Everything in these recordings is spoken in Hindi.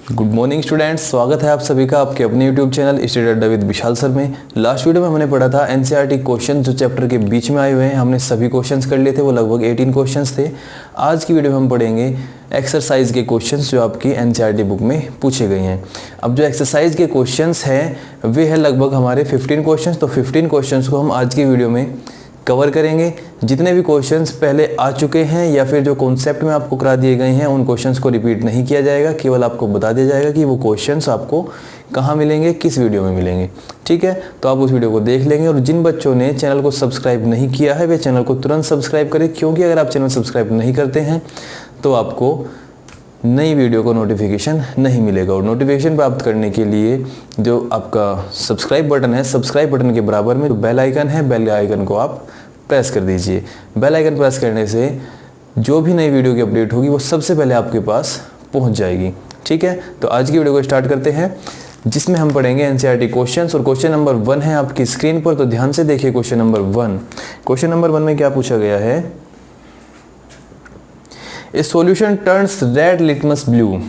गुड मॉर्निंग स्टूडेंट्स, स्वागत है आप सभी का आपके अपने यूट्यूब चैनल स्टडी अड्डा विद विशाल सर में। लास्ट वीडियो में हमने पढ़ा था एनसीईआरटी क्वेश्चन जो चैप्टर के बीच में आए हुए हैं। हमने सभी क्वेश्चंस कर लिए थे, वो लगभग 18 क्वेश्चंस थे। आज की वीडियो में हम पढ़ेंगे एक्सरसाइज के क्वेश्चंस जो आपकी एनसीईआरटी बुक में पूछे गए हैं। अब जो एक्सरसाइज के क्वेश्चंस हैं वे है लगभग हमारे 15 क्वेश्चन। तो 15 क्वेश्चन को हम आज की वीडियो में कवर करेंगे। जितने भी क्वेश्चंस पहले आ चुके हैं या फिर जो कॉन्सेप्ट में आपको करा दिए गए हैं उन क्वेश्चंस को रिपीट नहीं किया जाएगा, केवल आपको बता दिया जाएगा कि वो क्वेश्चंस आपको कहाँ मिलेंगे, किस वीडियो में मिलेंगे। ठीक है, तो आप उस वीडियो को देख लेंगे। और जिन बच्चों ने चैनल को सब्सक्राइब नहीं किया है वे चैनल को तुरंत सब्सक्राइब करें, क्योंकि अगर आप चैनल सब्सक्राइब नहीं करते हैं तो आपको नई वीडियो को नोटिफिकेशन नहीं मिलेगा। और नोटिफिकेशन प्राप्त करने के लिए जो आपका सब्सक्राइब बटन है, सब्सक्राइब बटन के बराबर में जो बेल आइकन है, बेल आइकन को आप प्रेस कर दीजिए। बेल आइकन प्रेस करने से जो भी नई वीडियो की अपडेट होगी वो सबसे पहले आपके पास पहुंच जाएगी। ठीक है, तो आज की वीडियो को स्टार्ट करते हैं, जिसमें हम पढ़ेंगे एनसीईआरटी क्वेश्चंस। और क्वेश्चन नंबर 1 है आपकी स्क्रीन पर, तो ध्यान से देखिए क्वेश्चन नंबर 1। क्वेश्चन नंबर 1 में क्या पूछा गया है? A solution turns red litmus blue.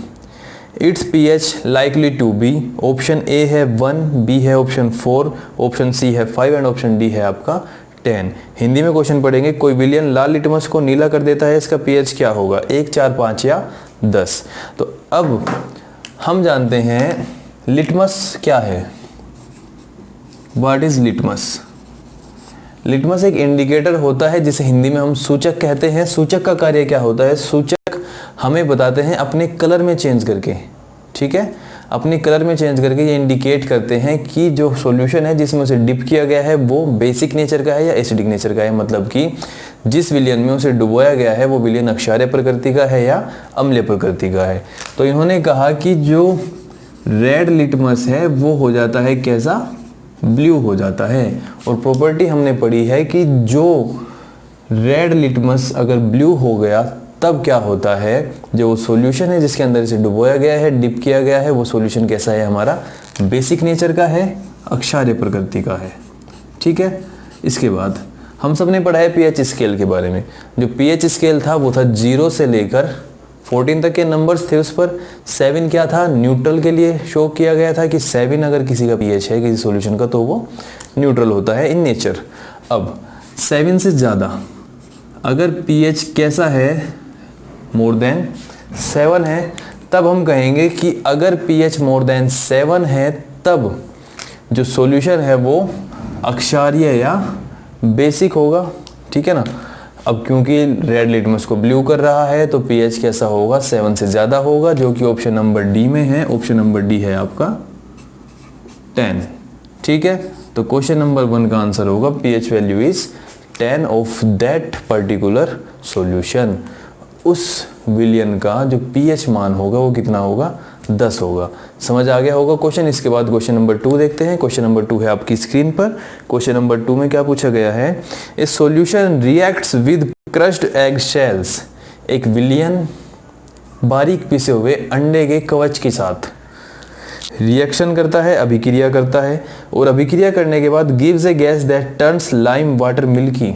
Its pH likely to be, option A है 1, B है ऑप्शन 4, ऑप्शन C है 5 एंड ऑप्शन D है आपका 10। हिंदी में क्वेश्चन पढ़ेंगे, कोई विलियन लाल लिटमस को नीला कर देता है, इसका pH क्या होगा? 1, 4, 5 या 10। तो अब हम जानते हैं लिटमस क्या है। What is litmus? लिटमस एक इंडिकेटर होता है जिसे हिंदी में हम सूचक कहते हैं। सूचक का कार्य क्या होता है? सूचक हमें बताते हैं अपने कलर में चेंज करके। ठीक है, अपने कलर में चेंज करके ये इंडिकेट करते हैं कि जो सॉल्यूशन है जिसमें उसे डिप किया गया है वो बेसिक नेचर का है या एसिडिक नेचर का है। मतलब कि जिस विलियन में उसे डुबोया गया है वो विलियन क्षारीय प्रकृति का है या अम्लीय प्रकृति का है। तो इन्होंने कहा कि जो रेड लिटमस है वो हो जाता है कैसा? ब्लू हो जाता है। और प्रॉपर्टी हमने पढ़ी है कि जो रेड लिटमस अगर ब्लू हो गया तब क्या होता है, जो सॉल्यूशन है जिसके अंदर इसे डुबोया गया है, डिप किया गया है, वो सॉल्यूशन कैसा है? हमारा बेसिक नेचर का है, अक्षारीय प्रकृति का है। ठीक है, इसके बाद हम सब ने पढ़ा है पीएच स्केल के बारे में। जो पीएच स्केल था वो था 0 से लेकर 14 तक के नंबर्स थे। उस पर 7 क्या था? न्यूट्रल के लिए शो किया गया था कि 7 अगर किसी का पीएच है किसी सॉल्यूशन का तो वो न्यूट्रल होता है इन नेचर। अब 7 से ज़्यादा अगर पीएच कैसा है? मोर देन 7 है, तब हम कहेंगे कि अगर पीएच मोर देन 7 है तब जो सॉल्यूशन है वो अक्षारीय या बेसिक होगा। ठीक है ना। अब क्योंकि रेड लिटमस को ब्लू कर रहा है तो पीएच कैसा होगा? 7 से ज़्यादा होगा, जो कि ऑप्शन नंबर डी में है। ऑप्शन नंबर डी है आपका 10। ठीक है, तो क्वेश्चन नंबर 1 का आंसर होगा pH value is 10 of that particular solution. उस विलियन का जो पीएच मान होगा वो कितना होगा? 10 होगा। समझ आ गया होगा क्वेश्चन। इसके बाद क्वेश्चन नंबर 2 देखते हैं। क्वेश्चन नंबर 2 है आपकी स्क्रीन पर। क्वेश्चन नंबर 2 में क्या पूछा गया है? ए solution reacts with crushed egg shells. एक विलियन बारीक पिसे हुए अंडे के कवच के साथ रिएक्शन करता है, अभिक्रिया करता है, और अभिक्रिया करने के बाद gives A gas that turns lime water milky.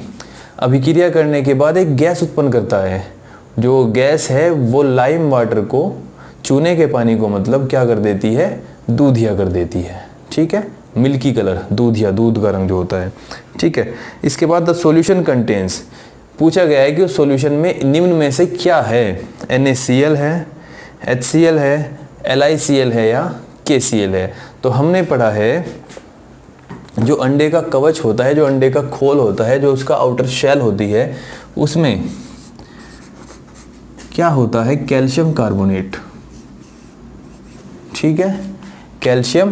अभिक्रिया करने के बाद एक गैस उत्पन्न करता है। जो गैस है वो लाइम वाटर को, चूने के पानी को मतलब क्या कर देती है? दूधिया कर देती है। ठीक है, मिल्की कलर, दूधिया, दूध का रंग जो होता है। ठीक है, इसके बाद द सॉल्यूशन कंटेन्स, पूछा गया है कि उस सॉल्यूशन में निम्न में से क्या है? NaCl है, HCl है, LiCl है या KCl है। तो हमने पढ़ा है जो अंडे का कवच होता है, जो अंडे का खोल होता है, जो उसका आउटर शेल होती है, उसमें क्या होता है? Calcium carbonate. ठीक है, कैल्शियम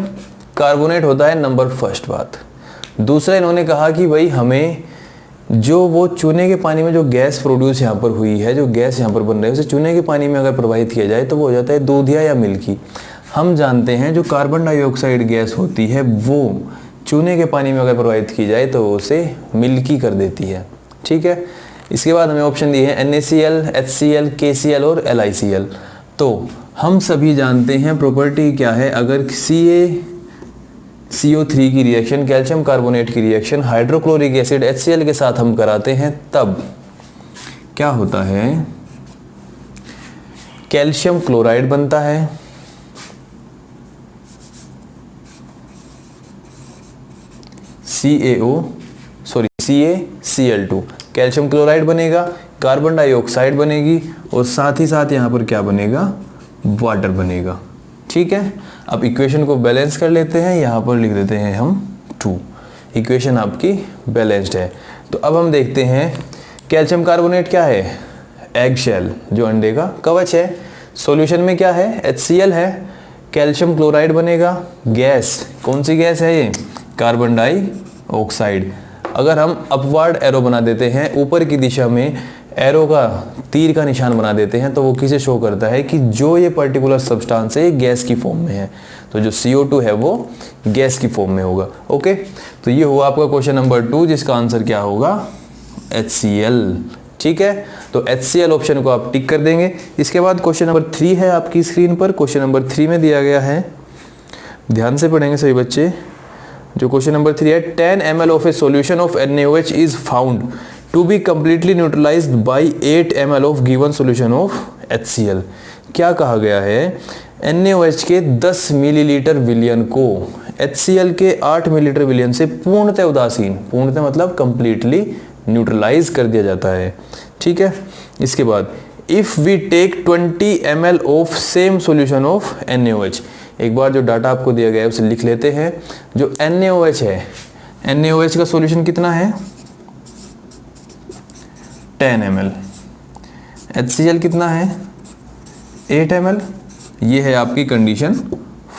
कार्बोनेट होता है नंबर फर्स्ट बात। दूसरा इन्होंने कहा कि भाई हमें जो वो चूने के पानी में जो गैस प्रोड्यूस यहाँ पर हुई है, जो गैस यहाँ पर बन रही है, उसे चूने के पानी में अगर प्रवाहित किया जाए तो वो हो जाता है दूधिया या मिल्की। हम जानते हैं जो कार्बन डाइऑक्साइड गैस होती है वो चूने के पानी में अगर प्रवाहित की जाए तो उसे मिल्की कर देती है। ठीक है, इसके बाद हमें ऑप्शन दिए हैं NaCl, HCl, KCl और LiCl। तो हम सभी जानते हैं प्रॉपर्टी क्या है, अगर CaCO3 की रिएक्शन, कैल्शियम कार्बोनेट की रिएक्शन हाइड्रोक्लोरिक एसिड HCl के साथ हम कराते हैं तब क्या होता है? कैल्शियम क्लोराइड बनता है। CaCl2, कैल्शियम क्लोराइड बनेगा, कार्बन डाइऑक्साइड बनेगी और साथ ही साथ यहाँ पर क्या बनेगा, वाटर बनेगा। ठीक है, अब इक्वेशन को बैलेंस कर लेते हैं, यहाँ पर लिख देते हैं हम 2। इक्वेशन आपकी बैलेंस्ड है। तो अब हम देखते हैं कैल्शियम कार्बोनेट क्या है, एग शेल, जो अंडे का कवच है। सॉल्यूशन में क्या है, HCl है, कैल्शियम क्लोराइड बनेगा, गैस कौन सी गैस है ये, कार्बन डाइऑक्साइड। अगर हम अपवर्ड एरो बना देते हैं, ऊपर की दिशा में एरो का तीर का निशान बना देते हैं, तो वो किसे शो करता है कि जो ये पर्टिकुलर सब्सटेंस है गैस की फॉर्म में है, तो जो CO2 है वो गैस की फॉर्म में होगा। ओके, तो ये हुआ आपका क्वेश्चन नंबर 2, जिसका आंसर क्या होगा, HCl। ठीक है, तो HCl ऑप्शन को आप टिक कर देंगे। इसके बाद क्वेश्चन नंबर 3 है आपकी स्क्रीन पर। क्वेश्चन नंबर 3 में दिया गया है, ध्यान से पढ़ेंगे सभी बच्चे। जो क्वेश्चन नंबर 3 है, 10 ml of a solution of NaOH is found to be completely neutralised by 8 ml of given solution of HCl। क्या कहा गया है, NaOH के 10 मिलीलीटर विलयन को HCl के 8 मिलीलीटर विलयन से पूर्णतः उदासीन, पूर्णतः मतलब कंप्लीटली न्यूट्रलाइज कर दिया जाता है। ठीक है, इसके बाद if we take 20 ml of same solution of NaOH, एक बार जो डाटा आपको दिया गया है उसे लिख लेते हैं। जो NaOH है, NaOH का सॉल्यूशन कितना है, 10 ml, HCl कितना है, 8 ml। ये है आपकी कंडीशन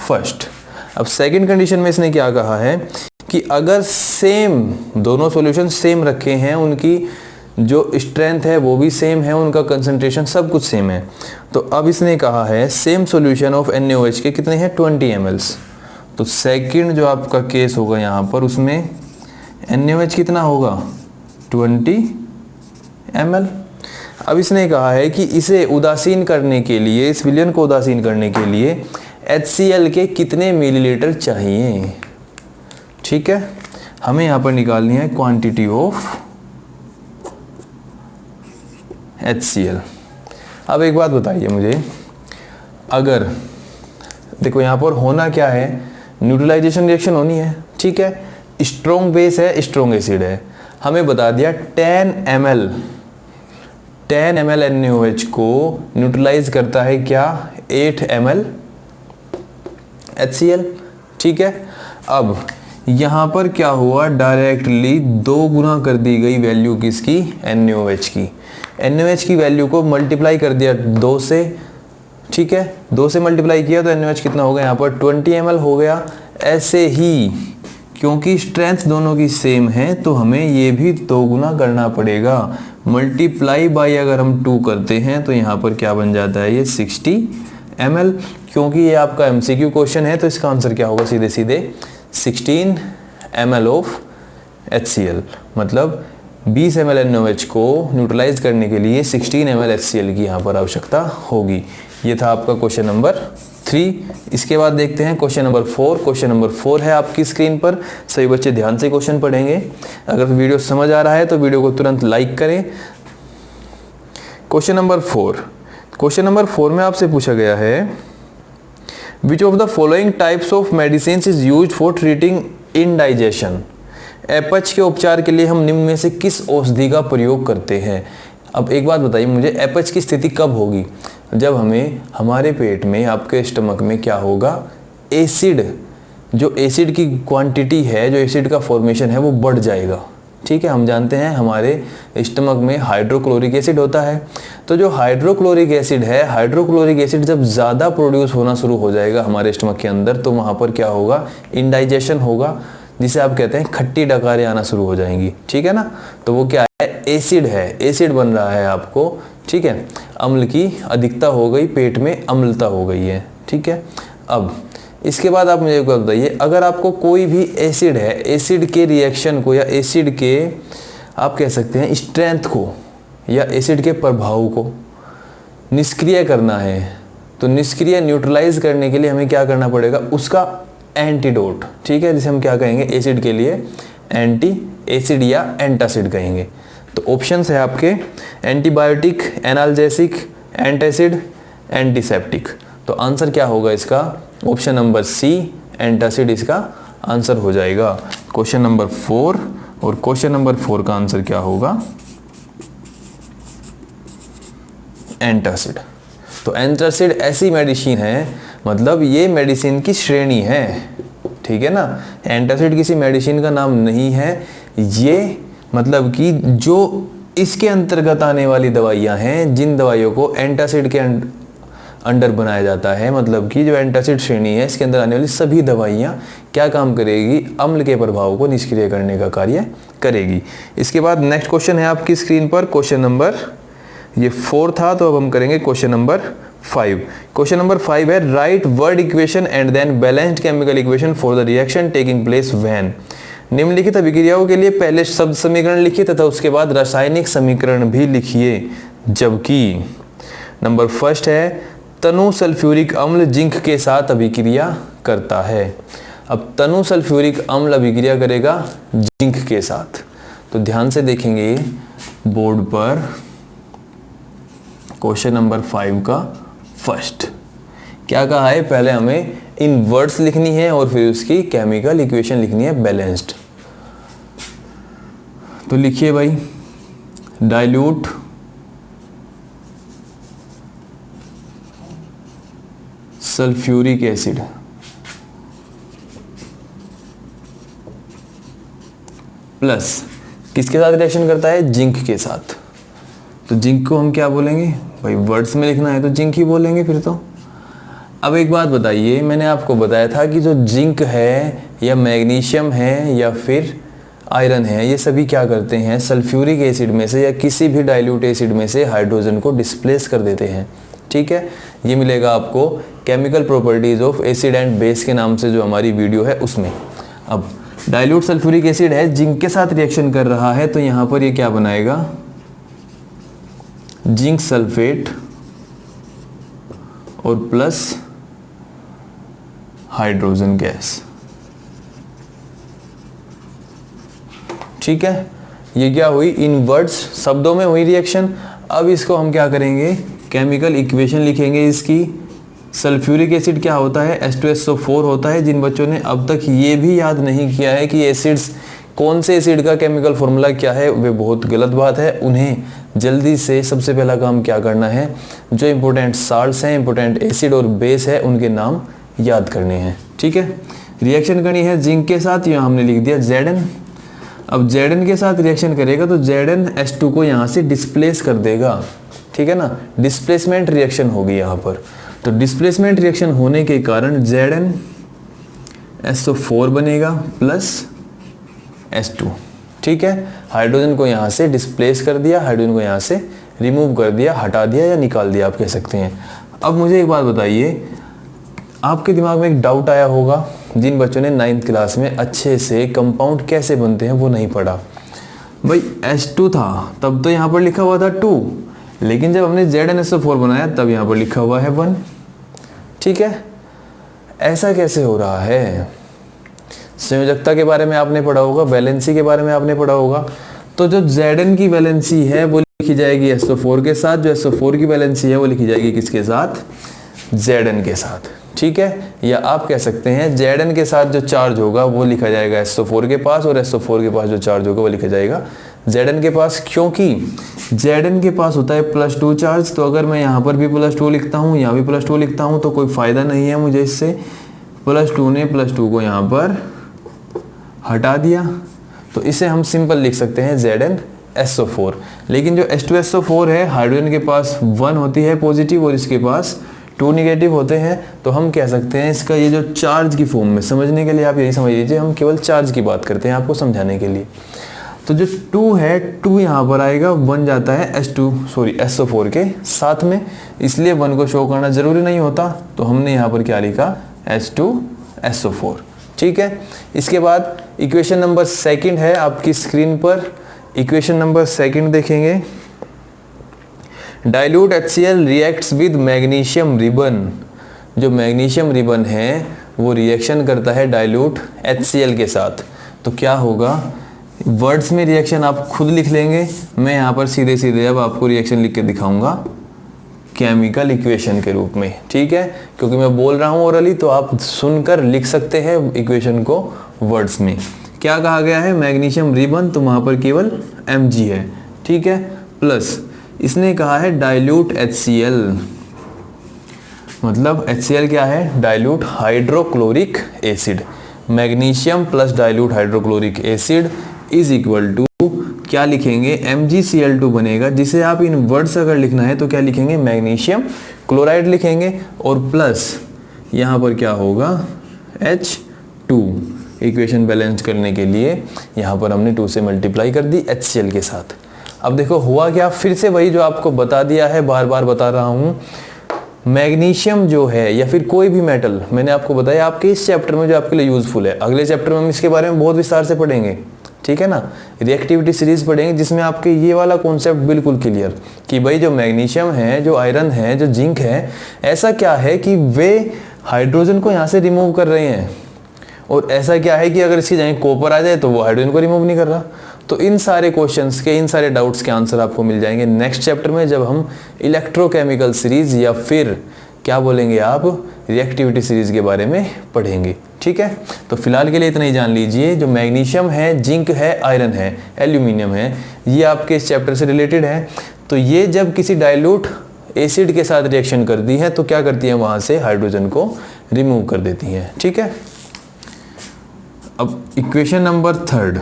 फर्स्ट। अब सेकंड कंडीशन में इसने क्या कहा है कि अगर सेम, दोनों सॉल्यूशन सेम रखे हैं, उनकी जो स्ट्रेंथ है वो भी सेम है, उनका कंसंट्रेशन सब कुछ सेम है, तो अब इसने कहा है सेम सॉल्यूशन ऑफ NaOH के कितने हैं, 20 ml। तो सेकंड जो आपका केस होगा यहाँ पर, उसमें NaOH कितना होगा, 20 ml। अब इसने कहा है कि इसे उदासीन करने के लिए, इस विलयन को उदासीन करने के लिए HCl के कितने मिलीलीटर चाहिए। ठीक है, हमें यहाँ पर निकालनी है क्वांटिटी ऑफ HCl। अब एक बात बताइए मुझे, अगर देखो यहाँ पर होना क्या है, न्यूट्रलाइजेशन रिएक्शन होनी है। ठीक है, स्ट्रॉन्ग बेस है, स्ट्रॉन्ग एसिड है, हमें बता दिया 10 ml NaOH को न्यूट्रलाइज करता है क्या, 8 ml HCl। ठीक है, अब यहाँ पर क्या हुआ, डायरेक्टली 2 गुना कर दी गई वैल्यू किसकी, NaOH की। NaOH की वैल्यू को मल्टीप्लाई कर दिया 2 से। ठीक है, 2 से मल्टीप्लाई किया तो NaOH कितना हो गया, यहाँ पर 20 ml हो गया। ऐसे ही क्योंकि स्ट्रेंथ दोनों की सेम है, तो हमें ये भी 2 गुना करना पड़ेगा। मल्टीप्लाई बाय अगर हम 2 करते हैं तो यहाँ पर क्या बन जाता है, ये 60 ml। क्योंकि ये आपका MCQ क्वेश्चन है, तो इसका आंसर क्या होगा, सीधे सीधे 16 ml ऑफ HCl। मतलब 20 ml NaOH को न्यूट्रलाइज करने के लिए 16 ml HCl की यहाँ पर आवश्यकता होगी। ये था आपका क्वेश्चन नंबर 3। इसके बाद देखते हैं क्वेश्चन नंबर 4। क्वेश्चन नंबर 4 है आपकी स्क्रीन पर। सभी बच्चे ध्यान से क्वेश्चन पढ़ेंगे। अगर वीडियो समझ आ रहा है तो वीडियो को तुरंत लाइक करें। Question number 4। क्वेश्चन नंबर 4 में आपसे पूछा गया है, which of the following types of medicine is used for treating indigestion. अपच के उपचार के लिए हम निम्न में से किस औषधि का प्रयोग करते हैं। अब एक बात बताइए मुझे, अपच की स्थिति कब होगी, जब हमें हमारे पेट में, आपके स्टमक में क्या होगा, एसिड, जो एसिड की क्वांटिटी है, जो एसिड का फॉर्मेशन है वो बढ़ जाएगा। ठीक है, हम जानते हैं हमारे स्टमक में हाइड्रोक्लोरिक एसिड होता है, तो जो हाइड्रोक्लोरिक एसिड है, हाइड्रोक्लोरिक एसिड जब ज़्यादा प्रोड्यूस होना शुरू हो जाएगा हमारे स्टमक के अंदर, तो वहाँ पर क्या होगा, इंडाइजेशन होगा, जिसे आप कहते हैं खट्टी डकारें आना शुरू हो जाएंगी। ठीक है ना, तो वो क्या है, एसिड है, एसिड बन रहा है आपको। ठीक है, अम्ल की अधिकता हो गई, पेट में अम्लता हो गई है। ठीक है, अब इसके बाद आप मुझे एक बात बताइए, अगर आपको कोई भी एसिड है, एसिड के रिएक्शन को या एसिड के, आप कह सकते हैं स्ट्रेंथ को या एसिड के प्रभाव को निष्क्रिय करना है, तो निष्क्रिय न्यूट्रलाइज करने के लिए हमें क्या करना पड़ेगा, उसका एंटीडोट। ठीक है, जिसे हम क्या कहेंगे, एसिड के लिए एंटी एसिड या एंटासिड कहेंगे। तो ऑप्शंस है आपके एंटीबायोटिक, एनाल्जेसिक, एंटासिड, एंटीसेप्टिक। तो आंसर क्या होगा इसका, ऑप्शन नंबर सी, एंटासिड इसका आंसर हो जाएगा। क्वेश्चन नंबर 4, और क्वेश्चन नंबर 4 का आंसर क्या होगा? एंटासिड। तो एंटासिड ऐसी मेडिसिन है, मतलब ये मेडिसिन की श्रेणी है, ठीक है ना। एंटासिड किसी मेडिसिन का नाम नहीं है, ये मतलब कि जो इसके अंतर्गत आने वाली दवाइयाँ हैं, जिन दवाइयों को एंटासिड के अंडर बनाया जाता है, मतलब कि जो एंटासिड श्रेणी है इसके अंदर आने वाली सभी दवाइयाँ क्या काम करेगी? अम्ल के प्रभाव को निष्क्रिय करने का कार्य करेगी। इसके बाद नेक्स्ट क्वेश्चन है आपकी स्क्रीन पर, क्वेश्चन नंबर, ये 4 था, तो अब हम करेंगे क्वेश्चन नंबर 5। क्वेश्चन नंबर 5 है write word equation and then balanced chemical equation for the reaction taking place when. निम्नलिखित अभिक्रियाओं के लिए पहले शब्द समीकरण लिखिए तथा उसके बाद रासायनिक समीकरण भी लिखिए। जबकि नंबर फर्स्ट है तनु सल्फ्यूरिक अम्ल जिंक के साथ अभिक्रिया करता है। अब तनु सल्फ्यूरिक अम्ल अभिक्रिया करेगा जिंक के साथ, तो ध्यान से देखेंगे बोर्ड पर क्वेश्चन नंबर 5 का फर्स्ट क्या कहा है? पहले हमें इन वर्ड्स लिखनी है और फिर उसकी केमिकल इक्वेशन लिखनी है बैलेंस्ड। तो लिखिए भाई, डाइल्यूट सल्फ्यूरिक एसिड प्लस किसके साथ रिएक्शन करता है? जिंक के साथ। तो जिंक को हम क्या बोलेंगे भाई? वर्ड्स में लिखना है तो जिंक ही बोलेंगे फिर तो। अब एक बात बताइए, मैंने आपको बताया था कि जो जिंक है या मैग्नीशियम है या फिर आयरन है, ये सभी क्या करते हैं? सल्फ्यूरिक एसिड में से या किसी भी डाइल्यूट एसिड में से हाइड्रोजन को डिस्प्लेस कर देते हैं, ठीक है। ये मिलेगा आपको chemical properties of acid and base के नाम से जो हमारी वीडियो है उसमें। अब डाइल्यूट सल्फ्यूरिक एसिड है, जिंक के साथ रिएक्शन कर रहा है, तो यहाँ पर ये क्या बनाएगा? जिंक सल्फेट और प्लस हाइड्रोजन गैस, ठीक है। ये क्या हुई? इन वर्ड्स शब्दों में हुई रिएक्शन। अब इसको हम क्या करेंगे? केमिकल इक्वेशन लिखेंगे इसकी। सल्फ्यूरिक एसिड क्या होता है? H2SO4 होता है। जिन बच्चों ने अब तक ये भी याद नहीं किया है कि एसिड्स, कौन से एसिड का केमिकल फॉर्मूला क्या है, वे बहुत गलत बात है। उन्हें जल्दी से सबसे पहला काम क्या करना है? जो इंपॉर्टेंट साल्ट्स हैं, इंपॉर्टेंट एसिड और बेस है, उनके नाम याद करने हैं, ठीक है। रिएक्शन करनी है जिंक के साथ, यहाँ हमने लिख दिया Zn। अब Zn के साथ रिएक्शन करेगा तो ZnH2 को यहाँ से डिस्प्लेस कर देगा, ठीक है ना। डिस्प्लेसमेंट रिएक्शन होगी यहाँ पर। तो डिस्प्लेसमेंट रिएक्शन होने के कारण ZnSO4 बनेगा प्लस H2, ठीक है। हाइड्रोजन को यहाँ से डिस्प्लेस कर दिया, हाइड्रोजन को यहाँ से रिमूव कर दिया, हटा दिया या निकाल दिया, आप कह सकते हैं। अब मुझे एक बात बताइए, आपके दिमाग में एक डाउट आया होगा, जिन बच्चों ने 9th क्लास में अच्छे से कंपाउंड कैसे बनते हैं वो नहीं पढ़ा। भाई H2 था तब तो यहाँ पर लिखा हुआ था 2, लेकिन जब हमने ZnSO4 बनाया तब यहाँ पर लिखा हुआ है 1, ठीक है। ऐसा कैसे हो रहा है? संयोजकता के बारे में आपने पढ़ा होगा, वैलेंसी के बारे में आपने पढ़ा होगा। तो जो Zn की वैलेंसी है वो लिखी जाएगी SO4 के साथ, जो SO4 की वैलेंसी है वो लिखी जाएगी किसके साथ? Zn के साथ, ठीक है। या आप कह सकते हैं Zn के साथ जो चार्ज होगा वो लिखा जाएगा SO4 के पास, और SO4 के पास जो चार्ज होगा वो लिखा जाएगा Zn के पास, क्योंकि Zn के पास होता है +2 चार्ज। तो अगर मैं यहाँ पर भी +2 लिखता हूँ, यहाँ भी +2 लिखता हूँ, तो कोई फ़ायदा नहीं है मुझे इससे। +2 ने +2 को यहाँ पर हटा दिया, तो इसे हम सिंपल लिख सकते हैं ZnSO4। लेकिन जो H2SO4 है, हाइड्रोजन के पास 1 होती है पॉजिटिव और इसके पास 2 निगेटिव होते हैं, तो हम कह सकते हैं इसका ये जो चार्ज की फॉर्म में, समझने के लिए आप यही समझ लीजिए, हम केवल चार्ज की बात करते हैं आपको समझाने के लिए। तो जो 2 है, 2 यहाँ पर आएगा, 1 जाता है SO4 के साथ में, इसलिए 1 को शो करना जरूरी नहीं होता। तो हमने यहाँ पर क्या लिखा? H2SO4, ठीक है। इसके बाद इक्वेशन नंबर 2 है आपकी स्क्रीन पर। इक्वेशन नंबर 2 देखेंगे, dilute HCl reacts with magnesium ribbon. जो मैग्नीशियम रिबन है वो रिएक्शन करता है डाइल्यूट HCl के साथ। तो क्या होगा? वर्ड्स में रिएक्शन आप खुद लिख लेंगे, मैं यहाँ पर सीधे सीधे अब आपको रिएक्शन लिख के दिखाऊंगा केमिकल इक्वेशन के रूप में, ठीक है। क्योंकि मैं बोल रहा हूँ ओरली, तो आप सुनकर लिख सकते हैं इक्वेशन को वर्ड्स में। क्या कहा गया है, मैग्नीशियम रिबन, तो वहाँ पर केवल Mg है, ठीक है। प्लस इसने कहा है डाइल्यूट HCl, मतलब HCl क्या है, dilute hydrochloric acid. Magnesium plus dilute hydrochloric acid is equal to क्या लिखेंगे, MgCl2 बनेगा, जिसे आप इन वर्ड्स अगर लिखना है तो क्या लिखेंगे, मैग्नीशियम क्लोराइड लिखेंगे, और प्लस यहाँ पर क्या होगा H2। इक्वेशन बैलेंस करने के लिए यहाँ पर हमने 2 से मल्टीप्लाई कर दी HCl के साथ। अब देखो हुआ क्या, फिर से वही जो आपको बता दिया है, बार बार बता रहा हूँ, मैग्नीशियम जो है या फिर कोई भी मेटल, मैंने आपको बताया आपके इस चैप्टर में जो आपके लिए यूजफुल है, अगले चैप्टर में हम इसके बारे में बहुत विस्तार से पढ़ेंगे, ठीक है ना। रिएक्टिविटी सीरीज पढ़ेंगे जिसमें आपके ये वाला कॉन्सेप्ट बिल्कुल क्लियर कि भाई जो मैग्नीशियम है, जो आयरन है, जो जिंक है, ऐसा क्या है कि वे हाइड्रोजन को यहाँ से रिमूव कर रहे हैं, और ऐसा क्या है कि अगर इसकी जगह कॉपर आ जाए तो वो हाइड्रोजन को रिमूव नहीं कर रहा। तो इन सारे क्वेश्चंस के, इन सारे डाउट्स के आंसर आपको मिल जाएंगे नेक्स्ट चैप्टर में, जब हम इलेक्ट्रोकेमिकल सीरीज या फिर क्या बोलेंगे आप, रिएक्टिविटी सीरीज के बारे में पढ़ेंगे, ठीक है। तो फिलहाल के लिए इतना ही जान लीजिए, जो मैग्नीशियम है, जिंक है, आयरन है, एल्यूमिनियम है, ये आपके इस चैप्टर से रिलेटेड है। तो ये जब किसी डाइल्यूट एसिड के साथ रिएक्शन करती है तो क्या करती है, वहां से हाइड्रोजन को रिमूव कर देती है, ठीक है। अब इक्वेशन नंबर 3,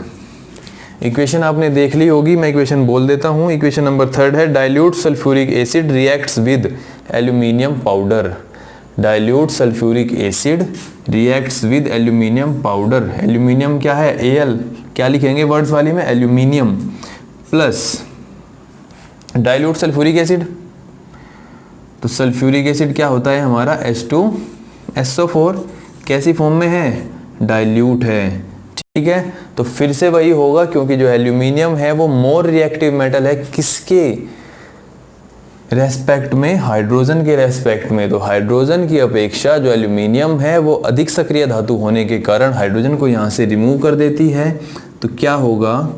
इक्वेशन आपने देख ली होगी, मैं इक्वेशन बोल देता हूँ। इक्वेशन नंबर 3 है dilute sulphuric acid reacts with aluminium powder. Dilute sulphuric acid reacts with aluminium powder. Aluminium क्या है, Al, क्या लिखेंगे वर्ड्स वाली में, aluminium, plus dilute sulphuric acid, तो सल्फ्यूरिक एसिड क्या होता है हमारा, H2SO4, कैसी फॉर्म में है, डाइल्यूट है, ठीक है। तो फिर से वही होगा, क्योंकि जो एल्यूमिनियम है वो मोर रिएक्टिव मेटल है, किसके रेस्पेक्ट में, हाइड्रोजन के रेस्पेक्ट में। तो हाइड्रोजन की अपेक्षा जो एल्यूमिनियम है वो अधिक सक्रिय धातु होने के कारण हाइड्रोजन को यहाँ से रिमूव कर देती है। तो क्या होगा,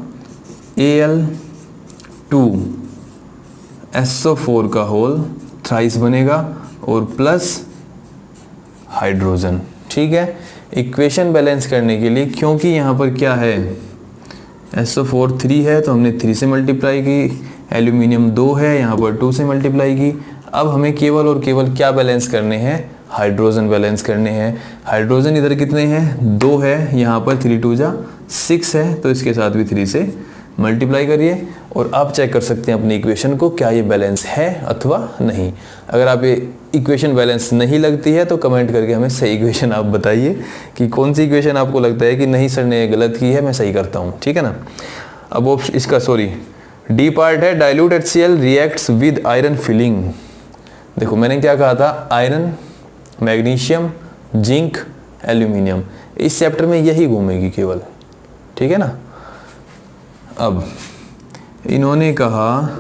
Al2SO4 का होल थ्राइस बनेगा और प्लस हाइड्रोजन, ठीक है। इक्वेशन बैलेंस करने के लिए, क्योंकि यहाँ पर क्या है, SO4 3 है तो हमने 3 से मल्टीप्लाई की, एल्यूमिनियम 2 है, यहाँ पर 2 से मल्टीप्लाई की। अब हमें केवल और केवल क्या बैलेंस करने हैं, हाइड्रोजन बैलेंस करने हैं। हाइड्रोजन इधर कितने हैं, 2 है, यहाँ पर 3 2 जा 6 है, तो इसके साथ भी 3 से मल्टीप्लाई करिए और आप चेक कर सकते हैं अपनी इक्वेशन को, क्या ये बैलेंस है अथवा नहीं। अगर आप ये इक्वेशन बैलेंस नहीं लगती है तो कमेंट करके हमें सही इक्वेशन आप बताइए कि कौन सी इक्वेशन आपको लगता है कि नहीं सर ने गलत की है, मैं सही करता हूँ, ठीक है ना। अब इसका डी पार्ट है dilute HCl reacts with iron filling. देखो मैंने क्या कहा था, आयरन, मैग्नीशियम, जिंक, एल्यूमिनियम, इस चैप्टर में यही घूमेगी केवल, ठीक है ना। अब इन्होंने कहा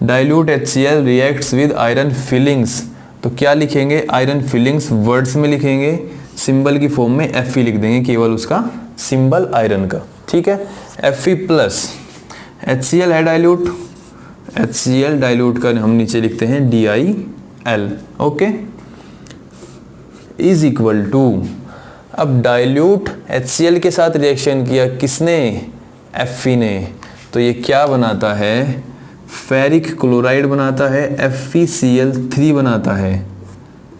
dilute HCl reacts with iron filings, तो क्या लिखेंगे, आयरन फिलिंग्स वर्ड्स में लिखेंगे, सिंबल की फॉर्म में Fe लिख देंगे, केवल उसका सिंबल आयरन का, ठीक है। Fe प्लस HCl है डाइल्यूट, HCl डाइल्यूट का हम नीचे लिखते हैं DiL, okay, is equal to, अब डाइल्यूट HCl के साथ रिएक्शन किया किसने, Fe ने, तो ये क्या बनाता है, फेरिक क्लोराइड बनाता है, FeCl3 बनाता है,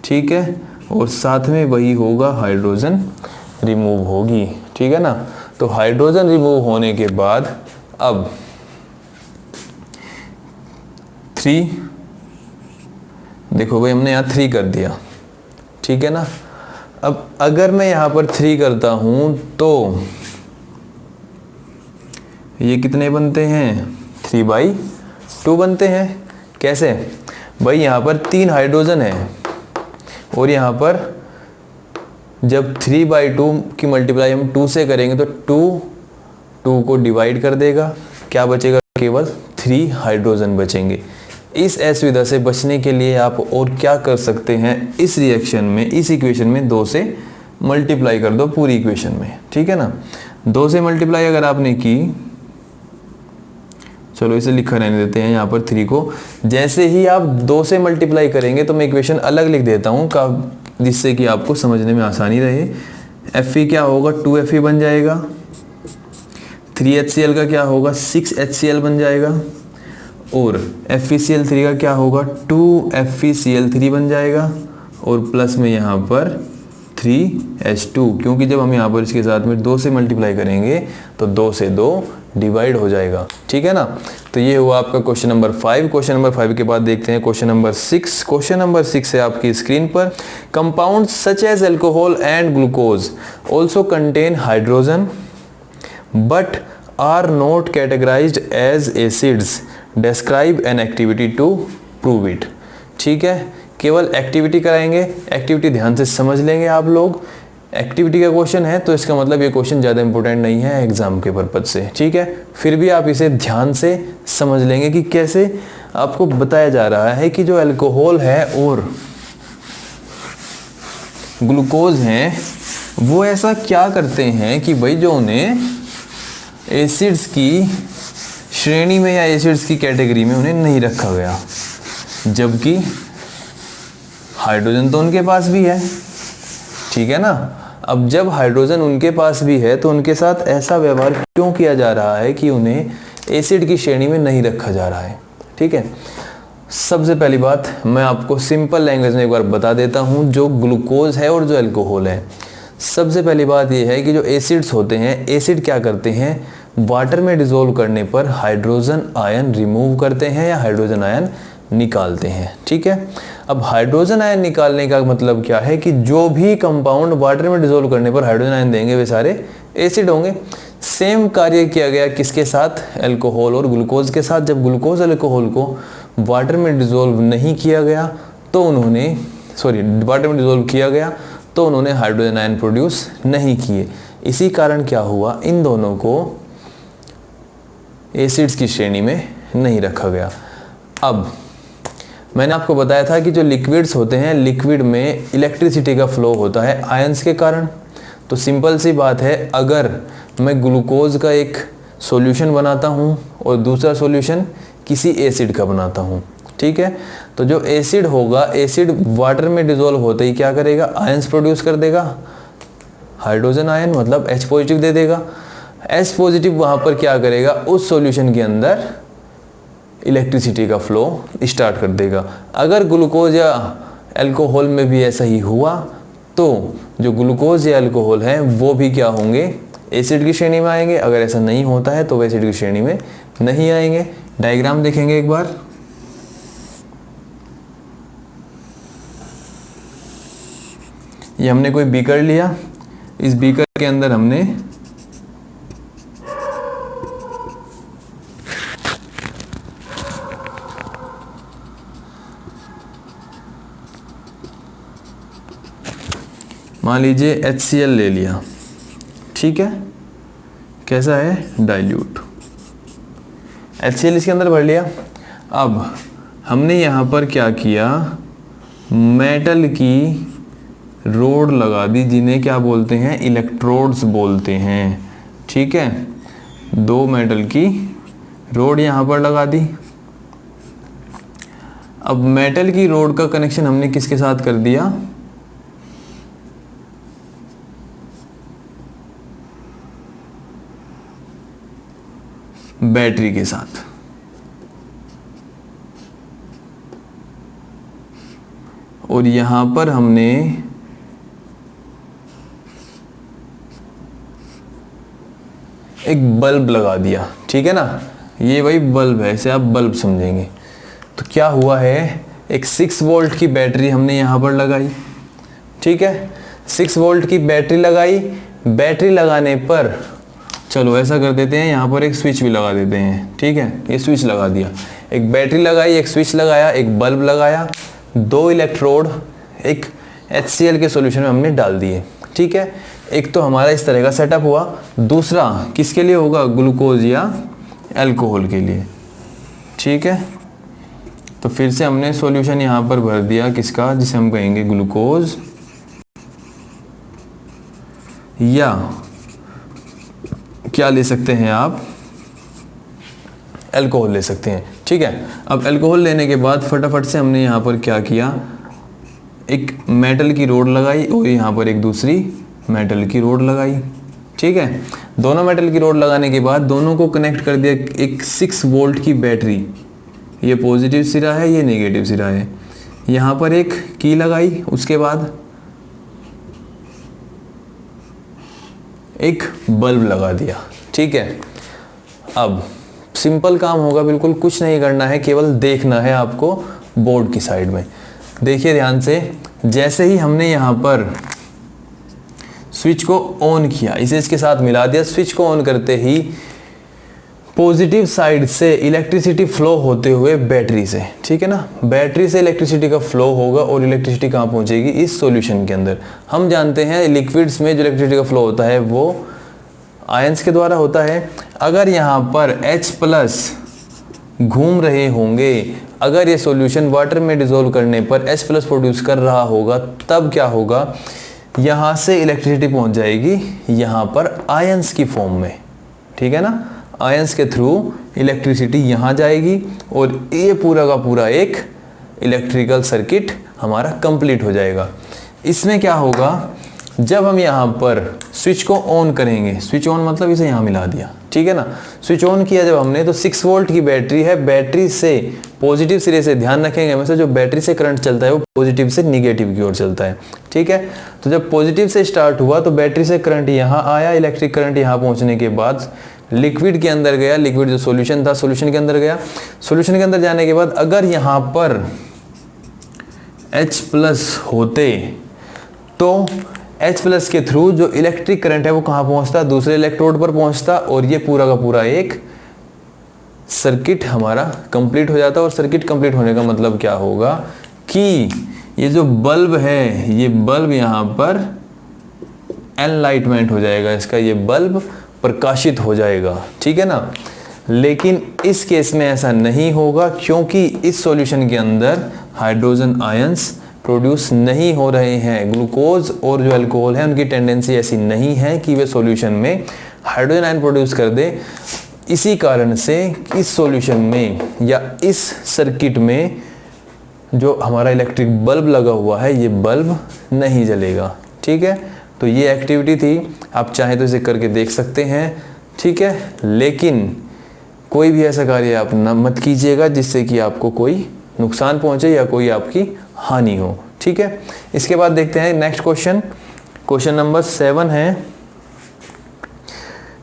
ठीक है, और साथ में वही होगा, हाइड्रोजन रिमूव होगी, ठीक है ना। तो हाइड्रोजन रिमूव होने के बाद अब 3, देखो भाई हमने यहाँ 3 कर दिया, ठीक है ना। अब अगर मैं यहाँ पर 3 करता हूँ तो ये कितने बनते हैं, 3/2 बनते हैं। कैसे भाई, यहाँ पर 3 हाइड्रोजन है और यहाँ पर जब 3/2 की मल्टीप्लाई हम 2 से करेंगे तो 2 को डिवाइड कर देगा, क्या बचेगा, केवल 3 हाइड्रोजन बचेंगे। इस असुविधा से बचने के लिए आप और क्या कर सकते हैं, इस रिएक्शन में, इस इक्वेशन में 2 से मल्टीप्लाई कर दो पूरी इक्वेशन में, ठीक है ना। 2 से मल्टीप्लाई अगर आपने की, चलो इसे लिखा रहने देते हैं यहाँ पर 3 को, जैसे ही आप 2 से मल्टीप्लाई करेंगे तो मैं इक्वेशन अलग लिख देता हूँ जिससे कि आपको समझने में आसानी रहे। Fe क्या होगा, 2Fe बन जाएगा, 3HCl का क्या होगा 6HCl बन जाएगा, और FeCl3 का क्या होगा 2FeCl3 बन जाएगा, और प्लस में यहाँ पर 3H2, क्योंकि जब हम यहाँ पर इसके साथ में 2 से मल्टीप्लाई करेंगे तो 2 से 2 डिवाइड हो जाएगा, ठीक है ना। तो ये हुआ आपका क्वेश्चन नंबर 5। क्वेश्चन नंबर 5 के बाद देखते हैं क्वेश्चन नंबर 6। क्वेश्चन नंबर 6 है आपकी स्क्रीन पर, compound such as alcohol and glucose also contain hydrogen but are not categorised as acids, describe an activity to prove it. ठीक है, केवल एक्टिविटी कराएंगे, एक्टिविटी ध्यान से समझ लेंगे आप लोग। एक्टिविटी का क्वेश्चन है तो इसका मतलब ये क्वेश्चन ज़्यादा इंपॉर्टेंट नहीं है एग्जाम के पर्पज से, ठीक है। फिर भी आप इसे ध्यान से समझ लेंगे कि कैसे आपको बताया जा रहा है कि जो अल्कोहल है और ग्लूकोज हैं वो ऐसा क्या करते हैं कि भाई जो उन्हें एसिड्स की श्रेणी में या एसिड्स की कैटेगरी में उन्हें नहीं रखा गया, जबकि हाइड्रोजन तो उनके पास भी है, ठीक है ना। अब जब हाइड्रोजन उनके पास भी है तो उनके साथ ऐसा व्यवहार क्यों किया जा रहा है कि उन्हें एसिड की श्रेणी में नहीं रखा जा रहा है, ठीक है। सबसे पहली बात मैं आपको सिंपल लैंग्वेज में एक बार बता देता हूं, जो ग्लूकोज है और जो अल्कोहल है। सबसे पहली बात यह है कि जो एसिड्स होते हैं, एसिड क्या करते हैं, वाटर में डिसॉल्व करने पर हाइड्रोजन आयन रिमूव करते हैं या हाइड्रोजन आयन निकालते हैं, ठीक है। अब हाइड्रोजन आयन निकालने का मतलब क्या है कि जो भी कंपाउंड वाटर में डिसॉल्व करने पर हाइड्रोजन आयन देंगे वे सारे एसिड होंगे। सेम कार्य किया गया किसके साथ, अल्कोहल और ग्लूकोज के साथ। जब ग्लूकोज अल्कोहल को वाटर में डिसॉल्व नहीं किया गया तो उन्होंने वाटर में डिसॉल्व किया गया तो उन्होंने हाइड्रोजन आयन प्रोड्यूस नहीं किए। इसी कारण क्या हुआ, इन दोनों को एसिड्स की श्रेणी में नहीं रखा गया। अब मैंने आपको बताया था कि जो लिक्विड्स होते हैं, लिक्विड में इलेक्ट्रिसिटी का फ्लो होता है आयंस के कारण। तो सिंपल सी बात है, अगर मैं ग्लूकोज का एक सॉल्यूशन बनाता हूँ और दूसरा सॉल्यूशन किसी एसिड का बनाता हूँ, ठीक है, तो जो एसिड होगा, एसिड वाटर में डिसॉल्व होते ही क्या करेगा, आयंस प्रोड्यूस कर देगा, हाइड्रोजन आयन मतलब H पॉजिटिव दे देगा। H पॉजिटिव वहाँ पर क्या करेगा, उस सॉल्यूशन के अंदर इलेक्ट्रिसिटी का फ्लो स्टार्ट कर देगा। अगर ग्लूकोज या अल्कोहल में भी ऐसा ही हुआ तो जो ग्लूकोज या अल्कोहल हैं वो भी क्या होंगे, एसिड की श्रेणी में आएंगे। अगर ऐसा नहीं होता है तो वे एसिड की श्रेणी में नहीं आएंगे। डायग्राम देखेंगे एक बार। ये हमने कोई बीकर लिया, इस बीकर के अंदर हमने मान लीजिए HCl ले लिया, ठीक है, कैसा है, डाइल्यूट। HCl इसके अंदर भर लिया। अब हमने यहाँ पर क्या किया, मेटल की रोड लगा दी, जिन्हें क्या बोलते हैं, इलेक्ट्रोड्स बोलते हैं, ठीक है। 2 मेटल की रोड यहाँ पर लगा दी। अब मेटल की रोड का कनेक्शन हमने किसके साथ कर दिया, बैटरी के साथ। और यहां पर हमने एक बल्ब लगा दिया, ठीक है ना, ये वही बल्ब है, इसे आप बल्ब समझेंगे। तो क्या हुआ है, एक 6 वोल्ट की बैटरी हमने यहां पर लगाई, ठीक है, 6 वोल्ट की बैटरी लगाई। बैटरी लगाने पर चलो ऐसा कर देते हैं, यहाँ पर एक स्विच भी लगा देते हैं, ठीक है, ये स्विच लगा दिया। एक बैटरी लगाई, एक स्विच लगाया, एक बल्ब लगाया, 2 इलेक्ट्रोड एक HCl के सॉल्यूशन में हमने डाल दिए, ठीक है। एक तो हमारा इस तरह का सेटअप हुआ। दूसरा किसके लिए होगा, ग्लूकोज या अल्कोहल के लिए, ठीक है। तो फिर से हमने सॉल्यूशन यहाँ पर भर दिया, किसका, जिसे हम कहेंगे ग्लूकोज, या क्या ले सकते हैं आप, अल्कोहल ले सकते हैं, ठीक है। अब अल्कोहल लेने के बाद फटाफट से हमने यहाँ पर क्या किया, एक मेटल की रोड लगाई और यहाँ पर एक दूसरी मेटल की रोड लगाई, ठीक है। दोनों मेटल की रोड लगाने के बाद दोनों को कनेक्ट कर दिया एक 6 वोल्ट की बैटरी, ये पॉजिटिव सिरा है, ये नेगेटिव सिरा है। यहाँ पर एक की लगाई, उसके बाद एक बल्ब लगा दिया, ठीक है। अब सिंपल काम होगा, बिल्कुल कुछ नहीं करना है, केवल देखना है आपको बोर्ड की साइड में। देखिए ध्यान से, जैसे ही हमने यहाँ पर स्विच को ऑन किया, इसे इसके साथ मिला दिया, स्विच को ऑन करते ही पॉजिटिव साइड से इलेक्ट्रिसिटी फ्लो होते हुए बैटरी से, ठीक है ना, बैटरी से इलेक्ट्रिसिटी का फ्लो होगा और इलेक्ट्रिसिटी कहाँ पहुंचेगी, इस सॉल्यूशन के अंदर। हम जानते हैं लिक्विड्स में जो इलेक्ट्रिसिटी का फ्लो होता है वो आयंस के द्वारा होता है। अगर यहाँ पर H+ घूम रहे होंगे, अगर ये सॉल्यूशन वाटर में डिसॉल्व करने पर H+ प्रोड्यूस कर रहा होगा, तब क्या होगा, यहाँ से इलेक्ट्रिसिटी पहुँच जाएगी यहाँ पर आयंस की फॉर्म में, ठीक है ना। आयंस के थ्रू इलेक्ट्रिसिटी यहाँ जाएगी और ये पूरा का पूरा एक इलेक्ट्रिकल सर्किट हमारा कंप्लीट हो जाएगा। इसमें क्या होगा, जब हम यहाँ पर स्विच को ऑन करेंगे, स्विच ऑन मतलब इसे यहाँ मिला दिया, ठीक है ना, स्विच ऑन किया जब हमने, तो 6 वोल्ट की बैटरी है, बैटरी से पॉजिटिव सिरे से, ध्यान रखेंगे हमेशा जो बैटरी से करंट चलता है वो पॉजिटिव से निगेटिव की ओर चलता है, ठीक है। तो जब पॉजिटिव से स्टार्ट हुआ तो बैटरी से करंट यहाँ आया, इलेक्ट्रिक करंट यहाँ पहुँचने के बाद लिक्विड के अंदर गया, लिक्विड जो सॉल्यूशन था सॉल्यूशन के अंदर गया, सॉल्यूशन के अंदर जाने के बाद अगर यहाँ पर H+ होते तो H+ के थ्रू जो इलेक्ट्रिक करंट है वो कहाँ पहुँचता, दूसरे इलेक्ट्रोड पर पहुँचता और ये पूरा का पूरा एक सर्किट हमारा कंप्लीट हो जाता। और सर्किट कंप्लीट होने का मतलब क्या होगा कि ये जो बल्ब है, ये बल्ब यहाँ पर एनलाइटमेंट हो जाएगा, इसका ये बल्ब प्रकाशित हो जाएगा, ठीक है ना। लेकिन इस केस में ऐसा नहीं होगा, क्योंकि इस सॉल्यूशन के अंदर हाइड्रोजन आयंस प्रोड्यूस नहीं हो रहे हैं। ग्लूकोज और जो अल्कोहल है उनकी टेंडेंसी ऐसी नहीं है कि वे सॉल्यूशन में हाइड्रोजन आयन प्रोड्यूस कर दे। इसी कारण से इस सॉल्यूशन में या इस सर्किट में जो हमारा इलेक्ट्रिक बल्ब लगा हुआ है, ये बल्ब नहीं जलेगा, ठीक है। तो ये एक्टिविटी थी, आप चाहें तो इसे करके देख सकते हैं, ठीक है। लेकिन कोई भी ऐसा कार्य आप मत कीजिएगा जिससे कि आपको कोई नुकसान पहुंचे या कोई आपकी हानि हो, ठीक है। इसके बाद देखते हैं नेक्स्ट क्वेश्चन, क्वेश्चन नंबर 7 है।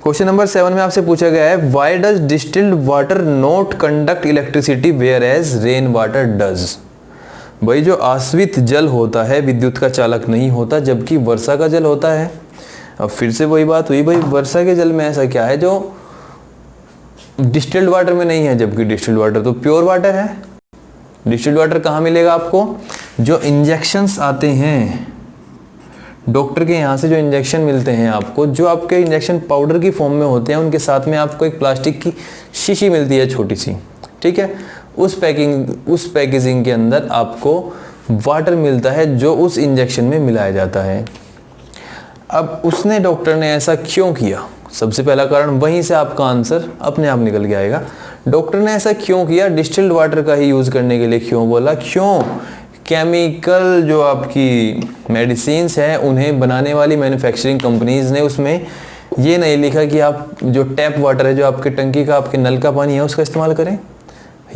क्वेश्चन नंबर 7 में आपसे पूछा गया है, why does distilled water not conduct electricity whereas rain water does. भाई जो आश्रित जल होता है विद्युत का चालक नहीं होता, जबकि वर्षा का जल होता है। अब फिर से वही बात हुई, भाई वर्षा के जल में ऐसा क्या है जो डिस्टिल्ड वाटर में नहीं है, जबकि डिस्टिल्ड वाटर तो प्योर वाटर है। डिस्टिल्ड वाटर कहाँ मिलेगा आपको, जो इंजेक्शंस आते हैं डॉक्टर के यहाँ से, जो इंजेक्शन मिलते हैं आपको, जो आपके इंजेक्शन पाउडर की फॉर्म में होते हैं, उनके साथ में आपको एक प्लास्टिक की शीशी मिलती है छोटी सी, ठीक है। उस पैकेजिंग के अंदर आपको वाटर मिलता है जो उस इंजेक्शन में मिलाया जाता है। अब उसने, डॉक्टर ने ऐसा क्यों किया, सबसे पहला कारण, वहीं से आपका आंसर अपने आप निकल के आएगा। डॉक्टर ने ऐसा क्यों किया, डिस्टिल्ड वाटर का ही यूज़ करने के लिए क्यों बोला, क्यों, केमिकल जो आपकी मेडिसिन्स हैं उन्हें बनाने वाली मैन्युफैक्चरिंग कंपनीज ने उसमें ये नहीं लिखा कि आप जो टैप वाटर है, जो आपके टंकी का, आपके नल का पानी है, उसका इस्तेमाल करें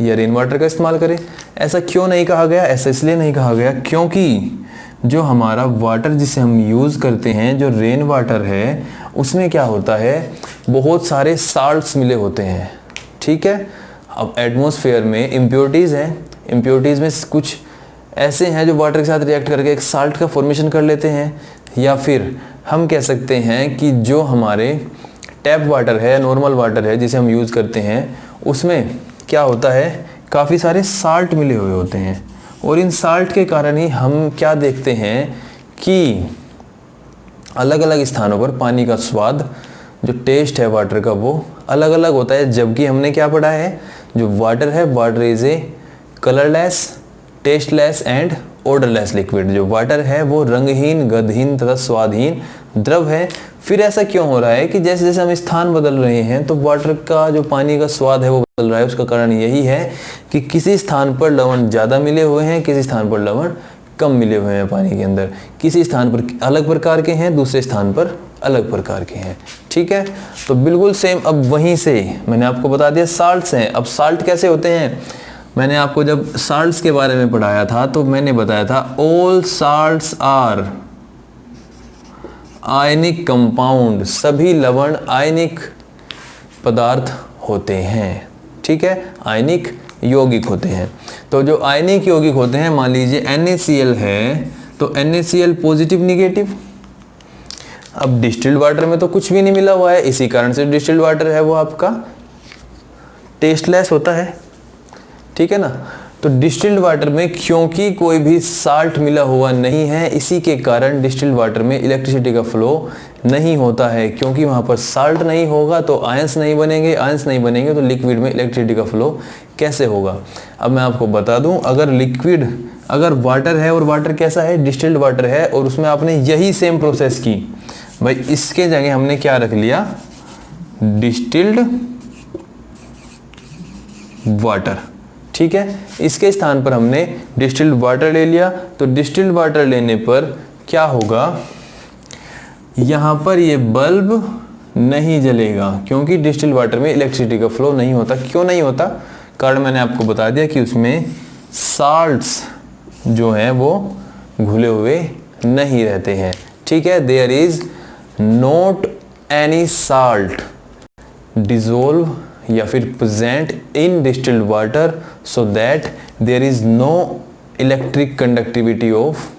या रेन वाटर का इस्तेमाल करें। ऐसा क्यों नहीं कहा गया, ऐसा इसलिए नहीं कहा गया क्योंकि जो हमारा वाटर जिसे हम यूज़ करते हैं, जो रेन वाटर है, उसमें क्या होता है, बहुत सारे साल्ट्स मिले होते हैं, ठीक है। अब एटमॉस्फेयर में इम्प्योरिटीज़ हैं, इम्प्योरिटीज़ में कुछ ऐसे हैं जो वाटर के साथ रिएक्ट करके एक साल्ट का फॉर्मेशन कर लेते हैं, या फिर हम कह सकते हैं कि जो हमारे टैप वाटर है, नॉर्मल वाटर है जिसे हम यूज़ करते हैं, उसमें क्या होता है, काफ़ी सारे साल्ट मिले हुए होते हैं। और इन साल्ट के कारण ही हम क्या देखते हैं कि अलग अलग स्थानों पर पानी का स्वाद, जो टेस्ट है वाटर का, वो अलग अलग होता है। जबकि हमने क्या पढ़ा है, जो वाटर है, water is a colourless, tasteless and odourless liquid. जो वाटर है वो रंगहीन, गंधहीन तथा स्वादहीन द्रव है। फिर ऐसा क्यों हो रहा है कि जैसे जैसे हम स्थान बदल रहे हैं तो वाटर का जो पानी का स्वाद है वो बदल रहा है। उसका कारण यही है कि किसी स्थान पर लवण ज़्यादा मिले हुए हैं, किसी स्थान पर लवण कम मिले हुए हैं पानी के अंदर, किसी स्थान पर अलग प्रकार के हैं, दूसरे स्थान पर अलग प्रकार के हैं। ठीक है, तो बिल्कुल सेम। अब वहीं से मैंने आपको बता दिया साल्ट्स हैं। अब साल्ट कैसे होते हैं, मैंने आपको जब साल्ट्स के बारे में पढ़ाया था तो मैंने बताया था all salts are ionic compound, सभी लवण आयनिक पदार्थ होते हैं। ठीक है, आयनिक यौगिक होते हैं। तो जो आयनिक यौगिक होते हैं, मान लीजिए NaCl है तो NaCl पॉजिटिव निगेटिव। अब डिस्टिल्ड वाटर में तो कुछ भी नहीं मिला हुआ है, इसी कारण से डिस्टिल्ड वाटर है वो आपका टेस्टलेस होता है। ठीक है ना, तो डिस्टिल्ड वाटर में क्योंकि कोई भी साल्ट मिला हुआ नहीं है, इसी के कारण डिस्टिल्ड वाटर में इलेक्ट्रिसिटी का फ्लो नहीं होता है। क्योंकि वहाँ पर साल्ट नहीं होगा तो आयंस नहीं बनेंगे, आयंस नहीं बनेंगे तो लिक्विड में इलेक्ट्रिसिटी का फ्लो कैसे होगा। अब मैं आपको बता दूं, अगर लिक्विड, अगर वाटर है और वाटर कैसा है, डिस्टिल्ड वाटर है, और उसमें आपने यही सेम प्रोसेस की, भाई इसके जगह हमने क्या रख लिया, डिस्टिल्ड वाटर। ठीक है, इसके स्थान पर हमने डिस्टिल्ड वाटर ले लिया। तो डिस्टिल्ड वाटर लेने पर क्या होगा, यहाँ पर ये बल्ब नहीं जलेगा क्योंकि डिस्टिल्ड वाटर में इलेक्ट्रिसिटी का फ्लो नहीं होता। क्यों नहीं होता, कारण मैंने आपको बता दिया कि उसमें साल्ट्स जो हैं वो घुले हुए नहीं रहते हैं। ठीक है, there is not any salt dissolve या फिर present in distilled water, so that there is no electric conductivity of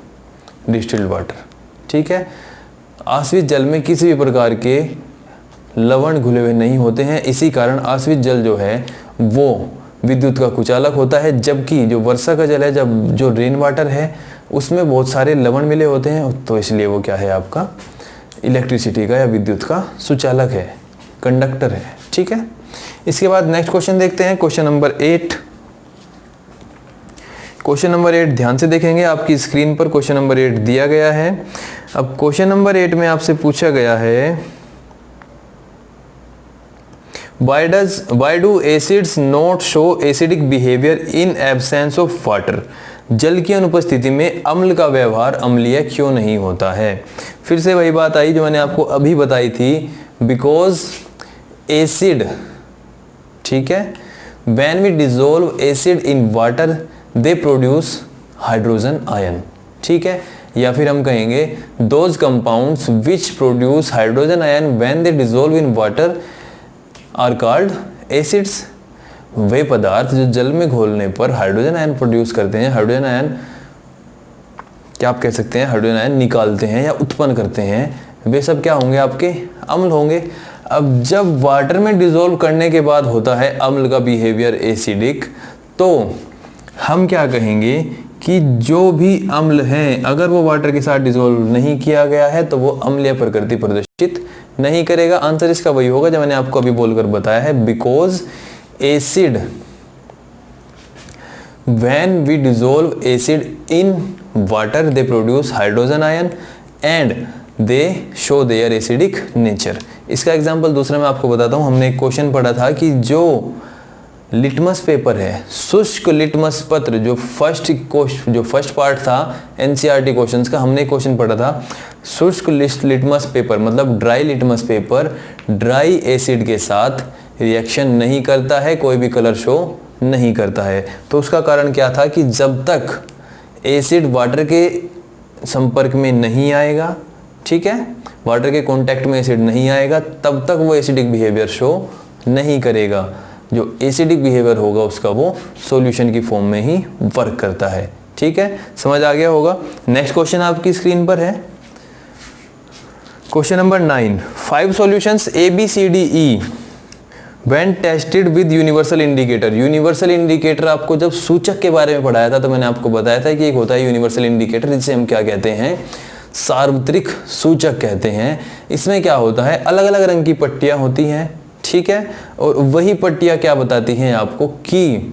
distilled water. ठीक है, आश्रित जल में किसी भी प्रकार के लवण घुले हुए नहीं होते हैं, इसी कारण आश्रित जल जो है वो विद्युत का कुचालक होता है। जबकि जो वर्षा का जल है, जब जो रेन वाटर है, उसमें बहुत सारे लवण मिले होते हैं, तो इसलिए वो क्या है, आपका इलेक्ट्रिसिटी का या विद्युत का सुचालक है, कंडक्टर है। ठीक है, इसके बाद नेक्स्ट क्वेश्चन देखते हैं, क्वेश्चन नंबर 8। क्वेश्चन नंबर 8 ध्यान से देखेंगे, आपकी स्क्रीन पर क्वेश्चन नंबर 8 दिया गया है। अब क्वेश्चन नंबर 8 में आपसे पूछा गया है, why do acids not show acidic behavior in absence of water? जल की अनुपस्थिति में अम्ल का व्यवहार अम्लीय क्यों नहीं होता है। फिर से वही बात आई जो मैंने आपको अभी बताई थी, बिकॉज एसिड, ठीक है, when we dissolve acid in water they produce hydrogen ion। ठीक है, या फिर हम कहेंगे those compounds which produce hydrogen ion when they dissolve in water are called acids। वे पदार्थ जो जल में घोलने पर हाइड्रोजन आयन प्रोड्यूस करते हैं, हाइड्रोजन आयन क्या आप कह सकते हैं, हाइड्रोजन आयन निकालते हैं या उत्पन्न करते हैं, वे सब क्या होंगे, आपके अम्ल होंगे। अब जब वाटर में डिसॉल्व करने के बाद होता है अम्ल का बिहेवियर एसिडिक, तो हम क्या कहेंगे कि जो भी अम्ल हैं, अगर वो वाटर के साथ डिसॉल्व नहीं किया गया है तो वो अम्लीय प्रकृति प्रदर्शित नहीं करेगा। आंसर इसका वही होगा जो मैंने आपको अभी बोलकर बताया है, because acid, when we dissolve acid in water they produce hydrogen ion and they show their acidic nature. इसका एग्जांपल दूसरा मैं आपको बताता हूं। हमने एक क्वेश्चन पढ़ा था कि जो लिटमस पेपर है, शुष्क लिटमस पत्र, जो फर्स्ट पार्ट था एनसीईआरटी क्वेश्चंस का, हमने क्वेश्चन पढ़ा था शुष्क लिटमस पेपर मतलब dry litmus paper dry acid के साथ रिएक्शन नहीं करता है, कोई भी कलर शो नहीं करता है। तो उसका कारण क्या था कि जब तक एसिड वाटर के संपर्क में नहीं आएगा, ठीक है, वाटर के कांटेक्ट में एसिड नहीं आएगा, तब तक वो एसिडिक बिहेवियर शो नहीं करेगा। जो एसिडिक बिहेवियर होगा उसका वो सॉल्यूशन की फॉर्म में ही वर्क करता है। ठीक है, समझ आ गया होगा। नेक्स्ट क्वेश्चन आपकी स्क्रीन पर है, question number 9। 5 solutions ABCDE when tested with universal indicator. Universal indicator आपको जब सूचक के बारे में पढ़ाया था तो मैंने आपको बताया था कि एक होता है यूनिवर्सल इंडिकेटर, जिसे हम क्या कहते हैं, सार्वत्रिक सूचक कहते हैं। इसमें क्या होता है, अलग अलग रंग की पट्टियां होती हैं, ठीक है, और वही पट्टियां क्या बताती हैं आपको कि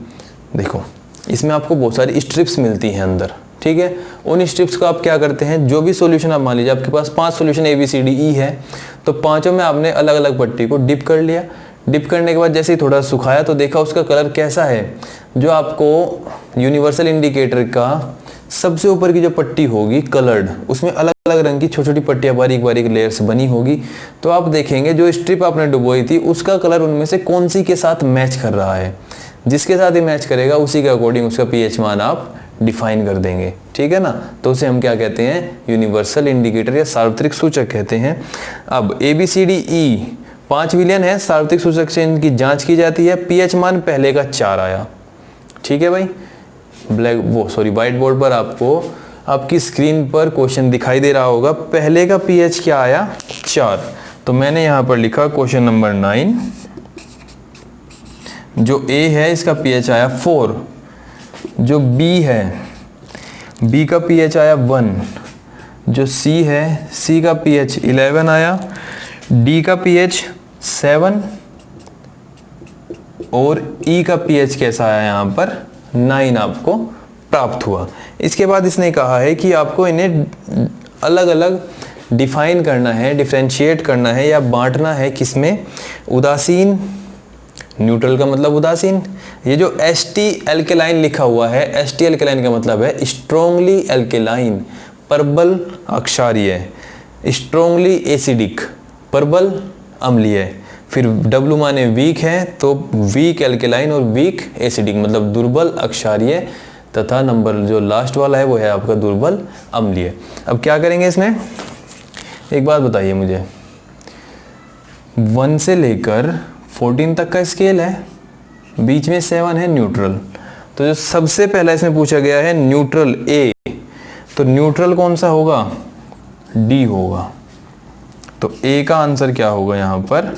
देखो इसमें आपको बहुत सारी स्ट्रिप्स मिलती हैं अंदर, ठीक है। उन स्ट्रिप्स को आप क्या करते हैं, जो भी सॉल्यूशन आप मान लीजिए आपके पास 5 सॉल्यूशन ABCDE है, तो पांचों में आपने अलग अलग पट्टी को डिप कर लिया। डिप करने के बाद जैसे ही थोड़ा सुखाया तो देखा उसका कलर कैसा है, जो आपको यूनिवर्सल इंडिकेटर का सबसे ऊपर की जो पट्टी होगी कलर्ड, उसमें अलग अलग रंग की छोटी छोटी पट्टियां बारीक बारीक लेयर्स बनी होगी। तो आप देखेंगे जो स्ट्रिप आपने डुबोई थी उसका कलर उनमें से कौन सी के साथ मैच कर रहा है, जिसके साथ ही मैच करेगा उसी के अकॉर्डिंग उसका पीएच मान आप डिफाइन कर देंगे, ठीक है ना। तो उसे हम क्या कहते हैं, यूनिवर्सल इंडिकेटर या सार्वत्रिक सूचक कहते हैं। अब ABCDE 5 विलियन है, सार्वत्रिक सूचक से इनकी जांच की जाती है। पीएच मान पहले का 4 आया, ठीक है भाई। व्हाइट बोर्ड पर आपको आपकी स्क्रीन पर क्वेश्चन दिखाई दे रहा होगा, पहले का पीएच क्या आया 4। तो मैंने यहां पर लिखा क्वेश्चन नंबर 9, जो A है इसका पीएच आया 4, जो B है B का पीएच आया 1, जो C है C का पीएच 11 आया, D का पीएच 7 और E का पीएच कैसा आया यहाँ पर 9 आपको प्राप्त हुआ। इसके बाद इसने कहा है कि आपको इन्हें अलग अलग डिफाइन करना है, डिफरेंशिएट करना है या बांटना है किसमें, उदासीन, न्यूट्रल का मतलब उदासीन। ये जो ST एल्केलाइन लिखा हुआ है, ST एल्केलाइन का मतलब है स्ट्रोंगली एल्केलाइन, प्रबल अक्षारीय, स्ट्रोंगली एसिडिक, प्रबल अम्लीय। फिर W माने वीक है, तो वीक एल्केलाइन और वीक एसिडिक मतलब दुर्बल अक्षारीय, तथा नंबर जो लास्ट वाला है वो है आपका दुर्बल अम्लीय। अब क्या करेंगे इसमें, एक बात बताइए मुझे, 1 से लेकर 14 तक का स्केल है, बीच में 7 है न्यूट्रल। तो जो सबसे पहला इसमें पूछा गया है न्यूट्रल A, तो न्यूट्रल कौन सा होगा, D होगा। तो A का आंसर क्या होगा यहाँ पर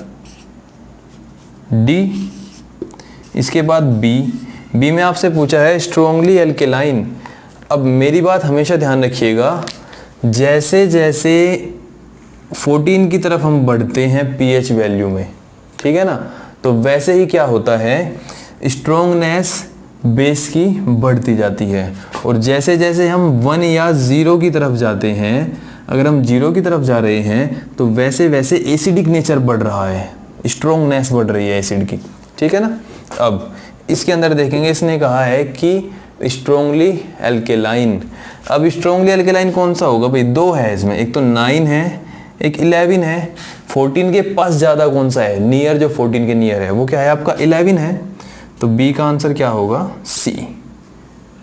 D। इसके बाद B में आपसे पूछा है स्ट्रोंगली एल्केलाइन। अब मेरी बात हमेशा ध्यान रखिएगा, जैसे जैसे 14 की तरफ हम बढ़ते हैं पीएच वैल्यू में, ठीक है ना, तो वैसे ही क्या होता है, स्ट्रोंगनेस बेस की बढ़ती जाती है। और जैसे जैसे हम 1 या 0 की तरफ जाते हैं, अगर हम 0 की तरफ जा रहे हैं तो वैसे वैसे एसिडिक नेचर बढ़ रहा है, स्ट्रोंगनेस बढ़ रही है एसिड की, ठीक है ना। अब इसके अंदर देखेंगे, इसने कहा है कि स्ट्रोंगली एल्केलाइन। अब स्ट्रोंगली एल्केलाइन कौन सा होगा भाई, 2 है इसमें, एक तो 9 है एक 11 है। 14 के पास ज़्यादा कौन सा है, नियर, जो 14 के नियर है वो क्या है आपका 11 है। तो B का आंसर क्या होगा C,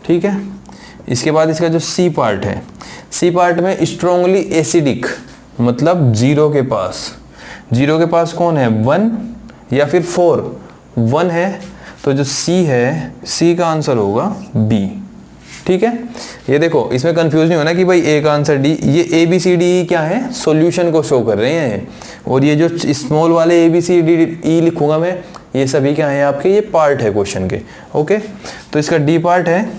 ठीक है। इसके बाद इसका जो C पार्ट है, C पार्ट में स्ट्रोंगली एसिडिक मतलब 0 के पास, 0 के पास कौन है 1 या फिर 4, 1 है। तो जो C है, C का आंसर होगा B, ठीक है। ये देखो इसमें कंफ्यूज नहीं होना कि भाई A का आंसर D, ये ABCDE क्या है, सॉल्यूशन को शो कर रहे हैं। और ये जो स्मॉल वाले ABCDE लिखूंगा मैं, ये सभी क्या है आपके, ये पार्ट है क्वेश्चन के, ओके। तो इसका D पार्ट है,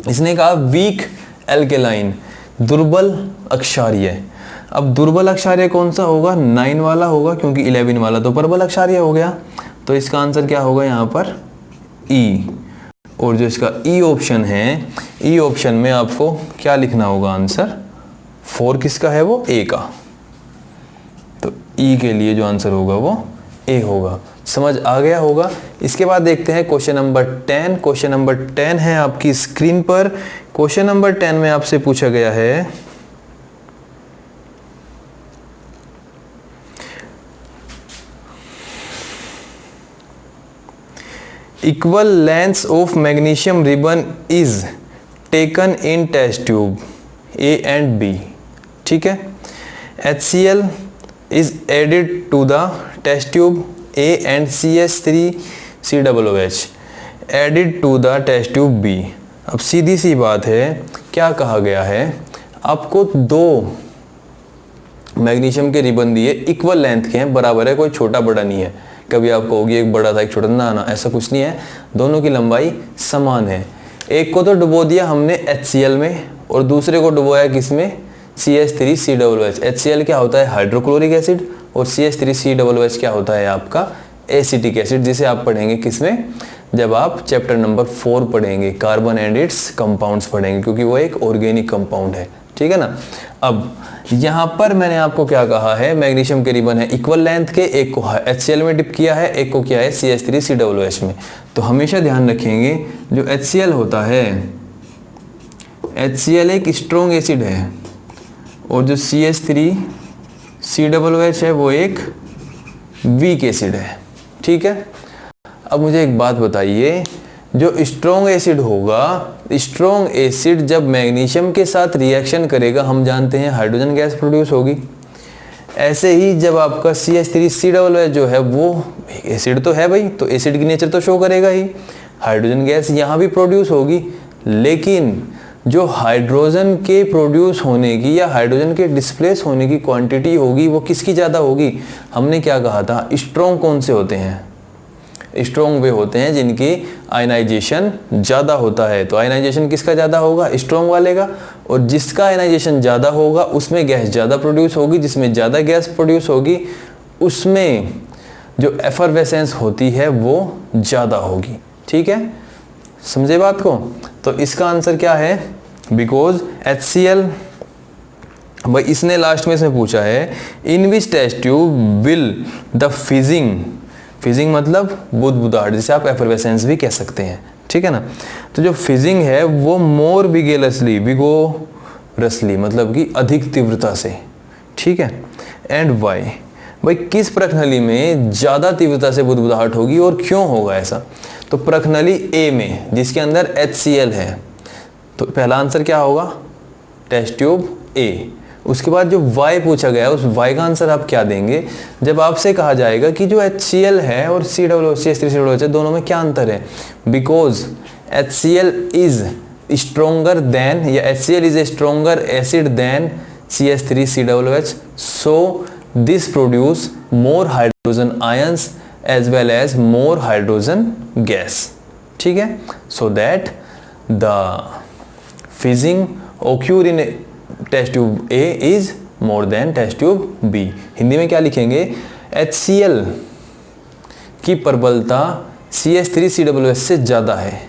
इसने कहा वीक एल्केलाइन, दुर्बल अक्षारीय। अब दुर्बल अक्षारीय कौन सा होगा, 9 वाला होगा, क्योंकि 11 वाला तो प्रबल अक्षारीय हो गया। तो इसका आंसर क्या होगा यहाँ पर E। और जो इसका E ऑप्शन है, E ऑप्शन में आपको क्या लिखना होगा आंसर, 4 किसका है वो A का। तो E के लिए जो आंसर होगा वो A होगा। समझ आ गया होगा। इसके बाद देखते हैं क्वेश्चन नंबर 10। क्वेश्चन नंबर 10 है आपकी स्क्रीन पर। क्वेश्चन नंबर 10 में आपसे पूछा गया है equal length of magnesium ribbon is taken in test tube A and B, ठीक है। HCl is added to the test tube A and CH3COOH added to the test tube B। अब सीधी सी बात है, क्या कहा गया है, आपको 2 मैग्नीशियम के रिबन दिए, इक्वल लेंथ के हैं, बराबर है, कोई छोटा बड़ा नहीं है। कभी आपको होगी एक बड़ा था एक छोटा, ना ऐसा कुछ नहीं है, दोनों की लंबाई समान है। एक को तो डुबो दिया हमने HCl में और दूसरे को डुबोया किसमें, CH3COOH। HCl क्या होता है, हाइड्रोक्लोरिक एसिड, और CH3COOH क्या होता है आपका एसिटिक एसिड, जिसे आप पढ़ेंगे किसमें, जब आप चैप्टर नंबर 4 पढ़ेंगे, कार्बन एंड इट्स कंपाउंड्स पढ़ेंगे, क्योंकि वो एक ऑर्गेनिक कंपाउंड है, ठीक है ना। अब यहाँ पर मैंने आपको क्या कहा है, मैग्नीशियम के रिबन है इक्वल लेंथ के, एक को HCl में डिप किया है, एक को किया है CH3COOH में। तो हमेशा ध्यान रखेंगे जो HCl होता है, HCl एक स्ट्रॉन्ग एसिड है और जो CH3COOH है वो एक वीक एसिड है। ठीक है, अब मुझे एक बात बताइए, जो स्ट्रॉन्ग एसिड होगा, स्ट्रॉन्ग एसिड जब मैग्नीशियम के साथ रिएक्शन करेगा, हम जानते हैं हाइड्रोजन गैस प्रोड्यूस होगी। ऐसे ही जब आपका CH3COOH जो है वो एसिड तो है भाई, तो एसिड की नेचर तो शो करेगा ही, हाइड्रोजन गैस यहाँ भी प्रोड्यूस होगी। लेकिन जो हाइड्रोजन के प्रोड्यूस होने की या हाइड्रोजन के डिस्प्लेस होने की क्वांटिटी होगी वो किसकी ज़्यादा होगी? हमने क्या कहा था, स्ट्रॉन्ग कौन से होते हैं? स्ट्रॉन्ग वे होते हैं जिनकी आयनाइजेशन ज़्यादा होता है। तो आयनाइजेशन किसका ज़्यादा होगा? स्ट्रॉन्ग वाले का। और जिसका आयनाइजेशन ज़्यादा होगा उसमें गैस ज़्यादा प्रोड्यूस होगी, जिसमें ज़्यादा गैस प्रोड्यूस होगी उसमें जो एफरवेसेंस होती है वो ज़्यादा होगी। ठीक है, समझे बात को? तो इसका आंसर क्या है? बिकॉज HCl, भाई इसने लास्ट में इसमें पूछा है in which test tube will the fizzing, fizzing मतलब बुदबुदाहट, जिसे आप एफरवेसेंस भी कह सकते हैं। ठीक है ना, तो जो फिजिंग है वो मोर विगोरसली मतलब कि अधिक तीव्रता से। ठीक है, एंड वाई, भाई किस प्रश्नली में ज़्यादा तीव्रता से बुदबुदाहट होगी और क्यों होगा ऐसा? तो प्रश्नली ए में जिसके अंदर HCl है, तो पहला आंसर क्या होगा? Test tube A. उसके बाद जो y पूछा गया है उस y का आंसर आप क्या देंगे? जब आपसे कहा जाएगा कि जो HCl है और CH3COOH है दोनों में क्या अंतर है? Because HCl is stronger than, या HCl is a stronger acid than CH3COOH, so this produce more hydrogen ions as well as more hydrogen gas. ठीक है, so that the fizzing occur in test tube A is more than test tube B। Hindi में क्या लिखेंगे? HCl की प्रबलता CH3COOH से ज़्यादा है।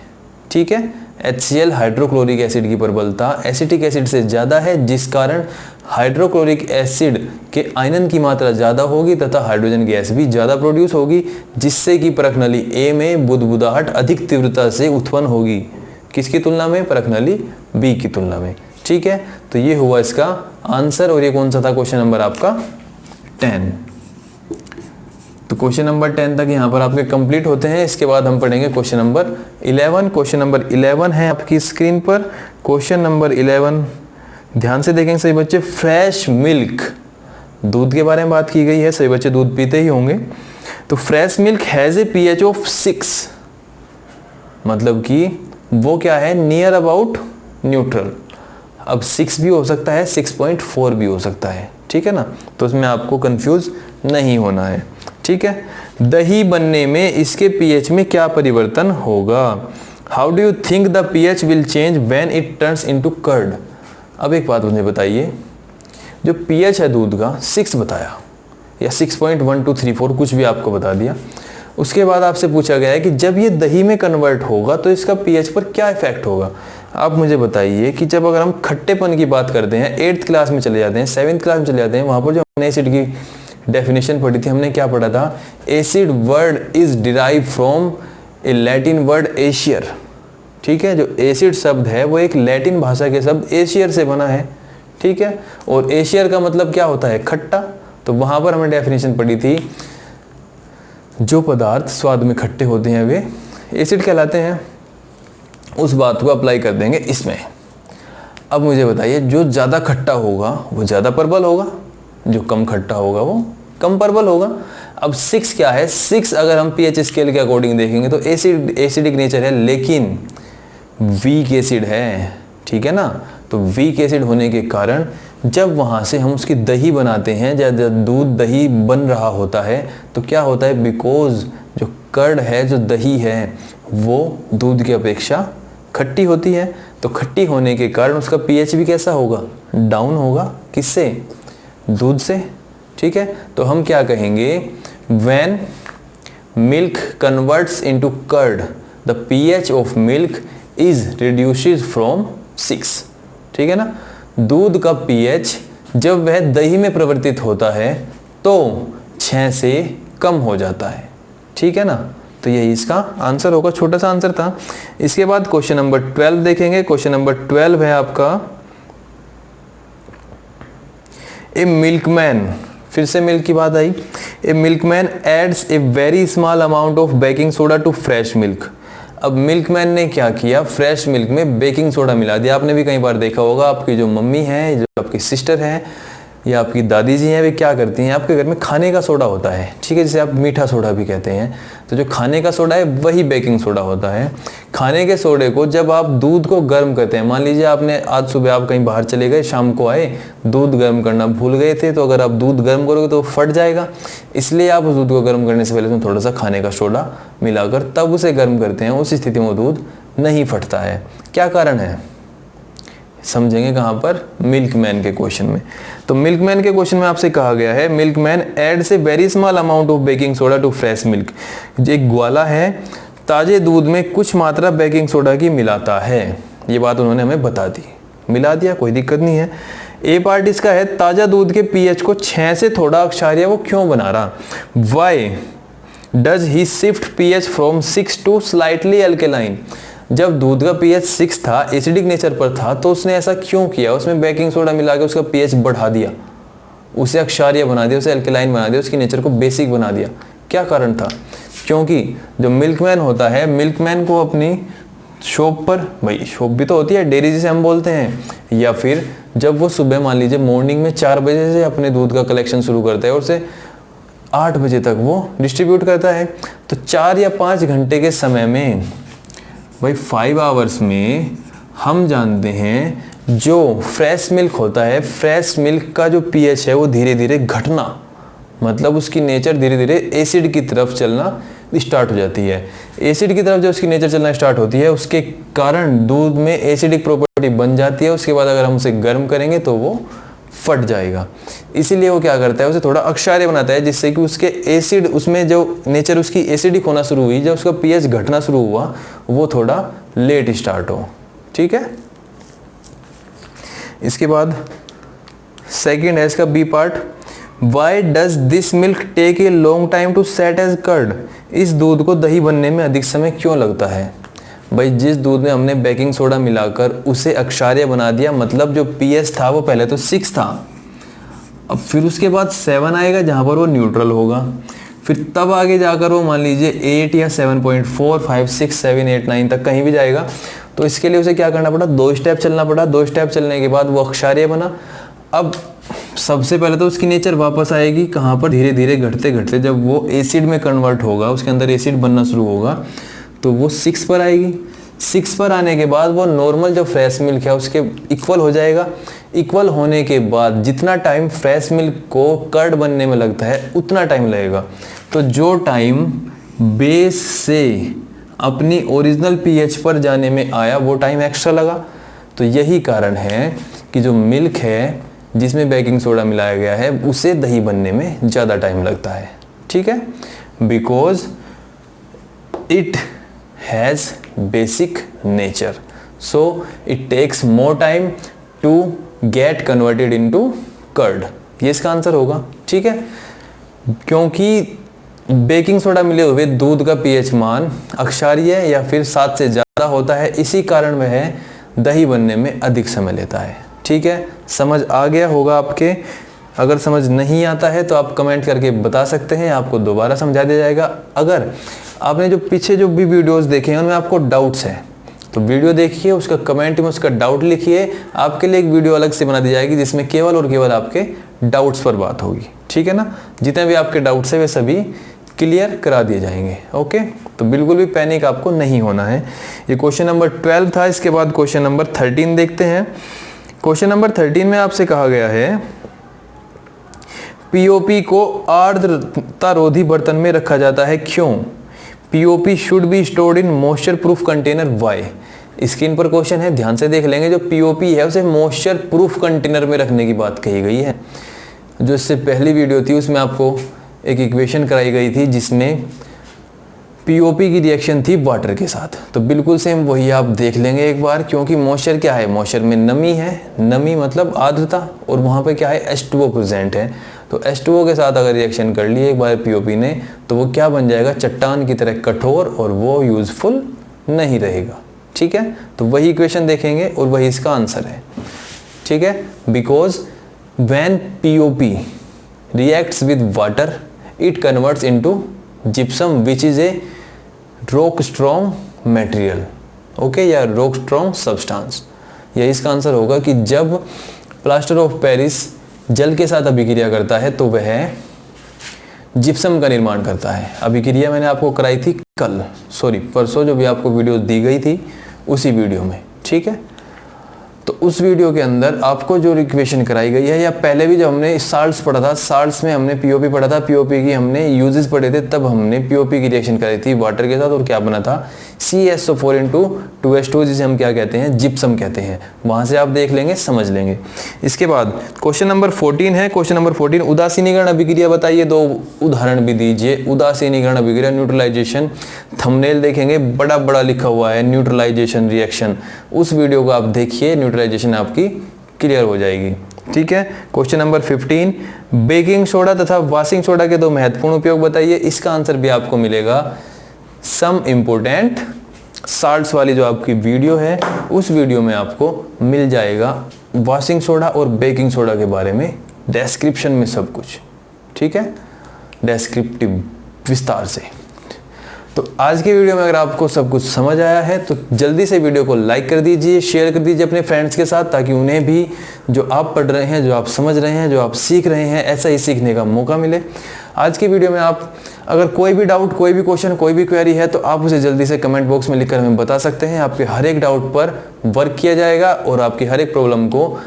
ठीक है, HCl हाइड्रोक्लोरिक एसिड की प्रबलता एसिटिक एसिड से ज़्यादा है, जिस कारण हाइड्रोक्लोरिक एसिड के आयनन की मात्रा ज़्यादा होगी तथा हाइड्रोजन गैस भी ज़्यादा प्रोड्यूस होगी, जिससे कि प्रश्नली A में बुदबुदाहट अधिक तीव्रता से उत्पन्न होगी। किसकी तुलना में? प्रश्नली B की तुलना में। ठीक है, तो ये हुआ इसका आंसर। और ये कौन सा था? क्वेश्चन नंबर आपका 10। तो क्वेश्चन नंबर 10 तक यहाँ पर आपके कंप्लीट होते हैं। इसके बाद हम पढ़ेंगे क्वेश्चन नंबर 11। क्वेश्चन नंबर 11 है आपकी स्क्रीन पर। क्वेश्चन नंबर 11 ध्यान से देखेंगे सभी बच्चे। फ्रेश मिल्क, दूध के बारे में बात की गई है, सभी बच्चे दूध पीते ही होंगे। तो fresh milk has a pH of 6, मतलब कि वो क्या है? Near about neutral. अब 6 भी हो सकता है, 6.4 भी हो सकता है। ठीक है ना, तो उसमें आपको कंफ्यूज नहीं होना है। ठीक है, दही बनने में इसके pH में क्या परिवर्तन होगा? How do you think the pH will change when it turns into curd? अब एक बात मुझे बताइए, जो pH है दूध का 6 बताया या 6.1234 कुछ भी आपको बता दिया, उसके बाद आपसे पूछा गया है कि जब ये दही में कन्वर्ट होगा तो इसका pH पर क्या इफेक्ट होगा? आप मुझे बताइए कि जब अगर हम खट्टेपन की बात करते हैं, 8th क्लास में चले जाते हैं, 7th क्लास में चले जाते हैं, वहाँ पर जो हमने एसिड की डेफिनेशन पढ़ी थी, हमने क्या पढ़ा था? Acid word is derive from A Latin word एशियर। ठीक है, जो एसिड शब्द है वो एक लैटिन भाषा के शब्द एशियर से बना है। ठीक है, और एशियर का मतलब क्या होता है? खट्टा। तो वहाँ पर हमने डेफिनेशन पढ़ी थी, जो पदार्थ स्वाद में खट्टे होते हैं वे एसिड कहलाते हैं। उस बात को अप्लाई कर देंगे इसमें। अब मुझे बताइए, जो ज़्यादा खट्टा होगा वो ज़्यादा प्रबल होगा, जो कम खट्टा होगा वो कम प्रबल होगा। अब 6 क्या है? 6 अगर हम pH स्केल के अकॉर्डिंग देखेंगे तो एसिडिक नेचर है, लेकिन वीक एसिड है। ठीक है ना, तो वीक एसिड होने के कारण जब वहाँ से हम उसकी दही बनाते हैं, जब दूध दही बन रहा होता है तो क्या होता है? बिकॉज जो कर्ड है, जो दही है, वो दूध की अपेक्षा खट्टी होती है। तो खट्टी होने के कारण उसका pH भी कैसा होगा? डाउन होगा। किससे? दूध से। ठीक है, तो हम क्या कहेंगे? When milk converts into curd the pH of milk is reduced from 6। ठीक है ना, दूध का pH जब वह दही में परिवर्तित होता है तो 6 से कम हो जाता है। ठीक है ना, तो यही इसका आंसर होगा, छोटा सा आंसर था। इसके बाद क्वेश्चन नंबर 12 देखेंगे। क्वेश्चन नंबर 12 है आपका, ए मिल्कमैन, फिर से मिल्क की बात आई। A milkman adds a very small amount of baking soda to fresh milk. अब मिल्कमैन ने क्या किया, फ्रेश मिल्क में बेकिंग सोडा मिला दिया। आपने भी कई बार देखा होगा, आपकी जो मम्मी है, जो आपकी सिस्टर है या आपकी दादी जी हैं, वे क्या करती हैं, आपके घर में खाने का सोडा होता है, ठीक है, जिसे आप मीठा सोडा भी कहते हैं। तो जो खाने का सोडा है वही बेकिंग सोडा होता है। खाने के सोडे को जब आप दूध को गर्म करते हैं, मान लीजिए आपने आज सुबह आप कहीं बाहर चले गए, शाम को आए, दूध गर्म करना भूल गए थे, तो अगर आप दूध गर्म करोगे तो फट जाएगा। इसलिए आप उस दूध को गर्म करने से पहले उसमें थोड़ा सा खाने का सोडा मिलाकर तब उसे गर्म करते हैं। उस स्थिति में वो दूध नहीं फटता है। क्या कारण है, समझेंगे कहाँ पर, मिल्कमैन के क्वेश्चन में। तो मिल्कमैन के क्वेश्चन में आपसे कहा गया है, milkman adds a very small amount of baking soda to fresh milk. एक ग्वाला है, ताजे दूध में कुछ मात्रा बेकिंग सोडा की मिलाता है। ये बात उन्होंने हमें बता दी, मिला दिया, कोई दिक्कत नहीं है। ए पार्ट इसका है, ताजा दूध के पीएच को 6 से थोड़ा अक्षारीय वो क्यों बना रहा। Why does he shift pH from 6 to slightly alkaline. जब दूध का पीएच 6 था, एसिडिक नेचर पर था, तो उसने ऐसा क्यों किया, उसमें बेकिंग सोडा मिला के उसका पीएच बढ़ा दिया, उसे अक्षारीय बना दिया, उसे अल्कलाइन बना दिया, उसकी नेचर को बेसिक बना दिया। क्या कारण था, क्योंकि जो मिल्कमैन होता है, मिल्कमैन को अपनी शॉप पर, भाई शॉप भी तो होती है, डेयरी जिसे हम बोलते हैं, या फिर जब वो सुबह मान लीजिए मॉर्निंग में 4 बजे से अपने दूध का कलेक्शन शुरू करता है और उसे 8 बजे तक वो डिस्ट्रीब्यूट करता है, तो 4 या 5 घंटे के समय में, भाई 5 आवर्स में हम जानते हैं जो फ्रेश मिल्क होता है, फ्रेश मिल्क का जो पीएच है वो धीरे धीरे घटना, मतलब उसकी नेचर धीरे धीरे एसिड की तरफ चलना स्टार्ट हो जाती है। एसिड की तरफ जब उसकी नेचर चलना स्टार्ट होती है, उसके कारण दूध में एसिडिक प्रॉपर्टी बन जाती है। उसके बाद अगर हम उसे गर्म करेंगे तो वो फट जाएगा। इसीलिए वो क्या करता है, उसे थोड़ा अक्षारीय बनाता है, जिससे कि उसके एसिड, उसमें जो नेचर उसकी एसिडिक होना शुरू हुई, जब उसका पीएच घटना शुरू हुआ, वो थोड़ा लेट स्टार्ट हो। ठीक है, इसके बाद सेकंड है इसका B part, why does this milk take a long time to set as curd. इस दूध को दही बनने में अधिक समय क्यों लगता है। भाई जिस दूध में हमने बेकिंग सोडा मिलाकर उसे अक्षारीय बना दिया, मतलब जो पीएच था वो पहले तो 6 था, अब फिर उसके बाद 7 आएगा जहाँ पर वो न्यूट्रल होगा, फिर तब आगे जाकर वो मान लीजिए 8 या 7.4, 5, 6, 7, 8, 9 तक कहीं भी जाएगा। तो इसके लिए उसे क्या करना पड़ा, 2 स्टेप चलना पड़ा। 2 स्टेप चलने के बाद वो अक्षारीय बना। अब सबसे पहले तो उसकी नेचर वापस आएगी कहाँ पर, धीरे धीरे घटते घटते जब वो एसिड में कन्वर्ट होगा, उसके अंदर एसिड बनना शुरू होगा, तो वो 6 पर आएगी। 6 पर आने के बाद वो नॉर्मल जो फ्रेश मिल्क है उसके इक्वल हो जाएगा। इक्वल होने के बाद जितना टाइम फ्रेश मिल्क को कर्ड बनने में लगता है उतना टाइम लगेगा। तो जो टाइम बेस से अपनी ओरिजिनल पीएच पर जाने में आया वो टाइम एक्स्ट्रा लगा। तो यही कारण है कि जो मिल्क है जिसमें बेकिंग सोडा मिलाया गया है उसे दही बनने में ज़्यादा टाइम लगता है। ठीक है, because it has basic nature, so it takes more time to get converted into curd. ये इसका आंसर होगा। ठीक है, क्योंकि बेकिंग सोडा मिले हुए दूध का पीएच मान अक्षारीय या फिर 7 से ज़्यादा होता है, इसी कारण वह दही बनने में अधिक समय लेता है। ठीक है, समझ आ गया होगा आपके। अगर समझ नहीं आता है तो आप कमेंट करके बता सकते हैं, आपको दोबारा समझा दिया जाएगा। अगर आपने जो पीछे जो भी वीडियोस देखे हैं उनमें आपको डाउट्स हैं तो वीडियो देखिए, उसका कमेंट में उसका डाउट लिखिए, आपके लिए एक वीडियो अलग से बना दी जाएगी जिसमें केवल और केवल आपके डाउट्स पर बात होगी। ठीक है ना, जितने भी आपके डाउट्स हैं वे सभी क्लियर करा दिए जाएंगे। ओके, तो बिल्कुल भी पैनिक आपको नहीं होना है। ये क्वेश्चन नंबर 12 था। इसके बाद क्वेश्चन नंबर 13 देखते हैं। क्वेश्चन नंबर 13 में आपसे कहा गया है, पीओपी को आर्द्रता रोधी बर्तन में रखा जाता है, क्यों। POP should be stored in moisture proof container, why. Screen पर क्वेश्चन है, ध्यान से देख लेंगे। जो पीओपी है उसे मॉइस्चर प्रूफ कंटेनर में रखने की बात कही गई है। जो इससे पहली वीडियो थी उसमें आपको एक इक्वेशन कराई गई थी जिसमें पीओपी की रिएक्शन थी वाटर के साथ, तो बिल्कुल सेम वही आप देख लेंगे एक बार, क्योंकि मॉइस्चर क्या है, मॉइस्चर में नमी है, नमी मतलब आर्द्रता, और वहाँ पे क्या है H2O प्रेजेंट है। तो H2O के साथ अगर रिएक्शन कर लिए एक बार पीओपी ने, तो वो क्या बन जाएगा, चट्टान की तरह कठोर, और वो यूजफुल नहीं रहेगा। ठीक है, तो वही इक्वेशन देखेंगे और वही इसका आंसर है। ठीक है, because when POP reacts with water it converts into gypsum which is a rock strong material, okay, या रॉक स्ट्रॉन्ग सब्सटेंस। यही इसका आंसर होगा कि जब प्लास्टर ऑफ पेरिस जल के साथ अभिक्रिया करता है तो वह जिप्सम का निर्माण करता है। अभिक्रिया मैंने आपको कराई थी कल, सॉरी परसों, जो भी आपको वीडियो दी गई थी उसी वीडियो में। ठीक है, तो उस वीडियो के अंदर आपको जो इक्वेशन कराई गई है, या पहले भी जब हमने साल्ट्स पढ़ा था, साल्ट्स में हमने पीओपी पढ़ा था, पीओपी की हमने यूजेस पढ़े थे, तब हमने पीओपी की रिएक्शन कराई थी वाटर के साथ, और क्या बना था CaSO4 इंटू 2H2, जिसे हम क्या कहते हैं, जिप्सम कहते हैं। वहां से आप देख लेंगे, समझ लेंगे। इसके बाद क्वेश्चन नंबर 14 है। क्वेश्चन नंबर 14, उदासीनीकरण अभिक्रिया बताइए, 2 उदाहरण भी दीजिए। उदासीनीकरण अभिक्रिया, न्यूट्रलाइजेशन, थंबनेल देखेंगे, बड़ा बड़ा लिखा हुआ है न्यूट्रलाइजेशन रिएक्शन, उस वीडियो को आप देखिए, न्यूट्रलाइजेशन आपकी क्लियर हो जाएगी। ठीक है, क्वेश्चन नंबर 15, बेकिंग सोडा तथा वॉशिंग सोडा के 2 महत्वपूर्ण उपयोग बताइए। इसका आंसर भी आपको मिलेगा सम इम्पोर्टेंट साल्ट्स वाली जो आपकी वीडियो है, उस वीडियो में आपको मिल जाएगा वॉशिंग सोडा और बेकिंग सोडा के बारे में डिस्क्रिप्शन में सब कुछ। ठीक है, डिस्क्रिप्टिव विस्तार से। तो आज की वीडियो में अगर आपको सब कुछ समझ आया है तो जल्दी से वीडियो को लाइक कर दीजिए, शेयर कर दीजिए अपने फ्रेंड्स के साथ, ताकि उन्हें भी जो आप पढ़ रहे हैं, जो आप समझ रहे हैं, जो आप सीख रहे हैं, ऐसा ही सीखने का मौका मिले। आज की वीडियो में आप अगर कोई भी डाउट, कोई भी क्वेश्चन, कोई भी क्वेरी है तो आप उसे जल्दी से कमेंट बॉक्स में लिखकर हमें बता सकते हैं। आपके हर एक डाउट पर वर्क किया जाएगा और आपकी हर एक प्रॉब्लम को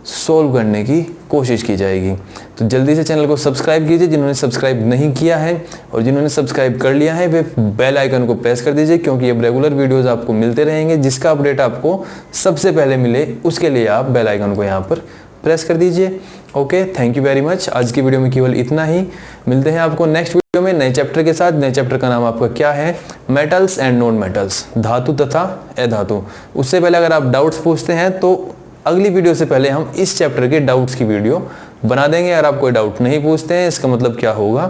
सोल्व करने की कोशिश की जाएगी। तो जल्दी से चैनल को सब्सक्राइब कीजिए जिन्होंने सब्सक्राइब नहीं किया है, और जिन्होंने सब्सक्राइब कर लिया है वे बेल आइकन को प्रेस कर दीजिए, क्योंकि अब रेगुलर वीडियोस आपको मिलते रहेंगे। जिसका अपडेट आपको सबसे पहले मिले उसके लिए आप बेल आइकन को यहाँ पर प्रेस कर दीजिए। Okay, thank you very much. आज की वीडियो में केवल इतना ही। मिलते हैं आपको नेक्स्ट वीडियो में नए चैप्टर के साथ। नए चैप्टर का नाम आपका क्या है, मेटल्स एंड नॉन मेटल्स, धातु तथा अधातु। उससे पहले अगर आप डाउट्स पूछते हैं तो अगली वीडियो से पहले हम इस चैप्टर के डाउट्स की वीडियो बना देंगे। अगर आप कोई डाउट नहीं पूछते हैं, इसका मतलब क्या होगा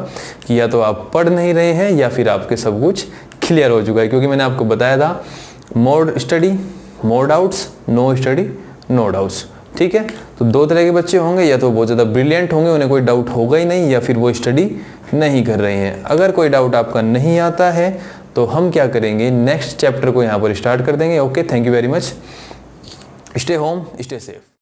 कि या तो आप पढ़ नहीं रहे हैं या फिर आपके सब कुछ क्लियर हो चुका है, क्योंकि मैंने आपको बताया था more study more doubts, no study no doubts. ठीक है, तो 2 तरह के बच्चे होंगे, या तो बहुत ज़्यादा ब्रिलियंट होंगे, उन्हें कोई डाउट होगा ही नहीं, या फिर वो स्टडी नहीं कर रहे हैं। अगर कोई डाउट आपका नहीं आता है तो हम क्या करेंगे, नेक्स्ट चैप्टर को यहाँ पर स्टार्ट कर देंगे। Okay, thank you very much. Stay home, stay safe.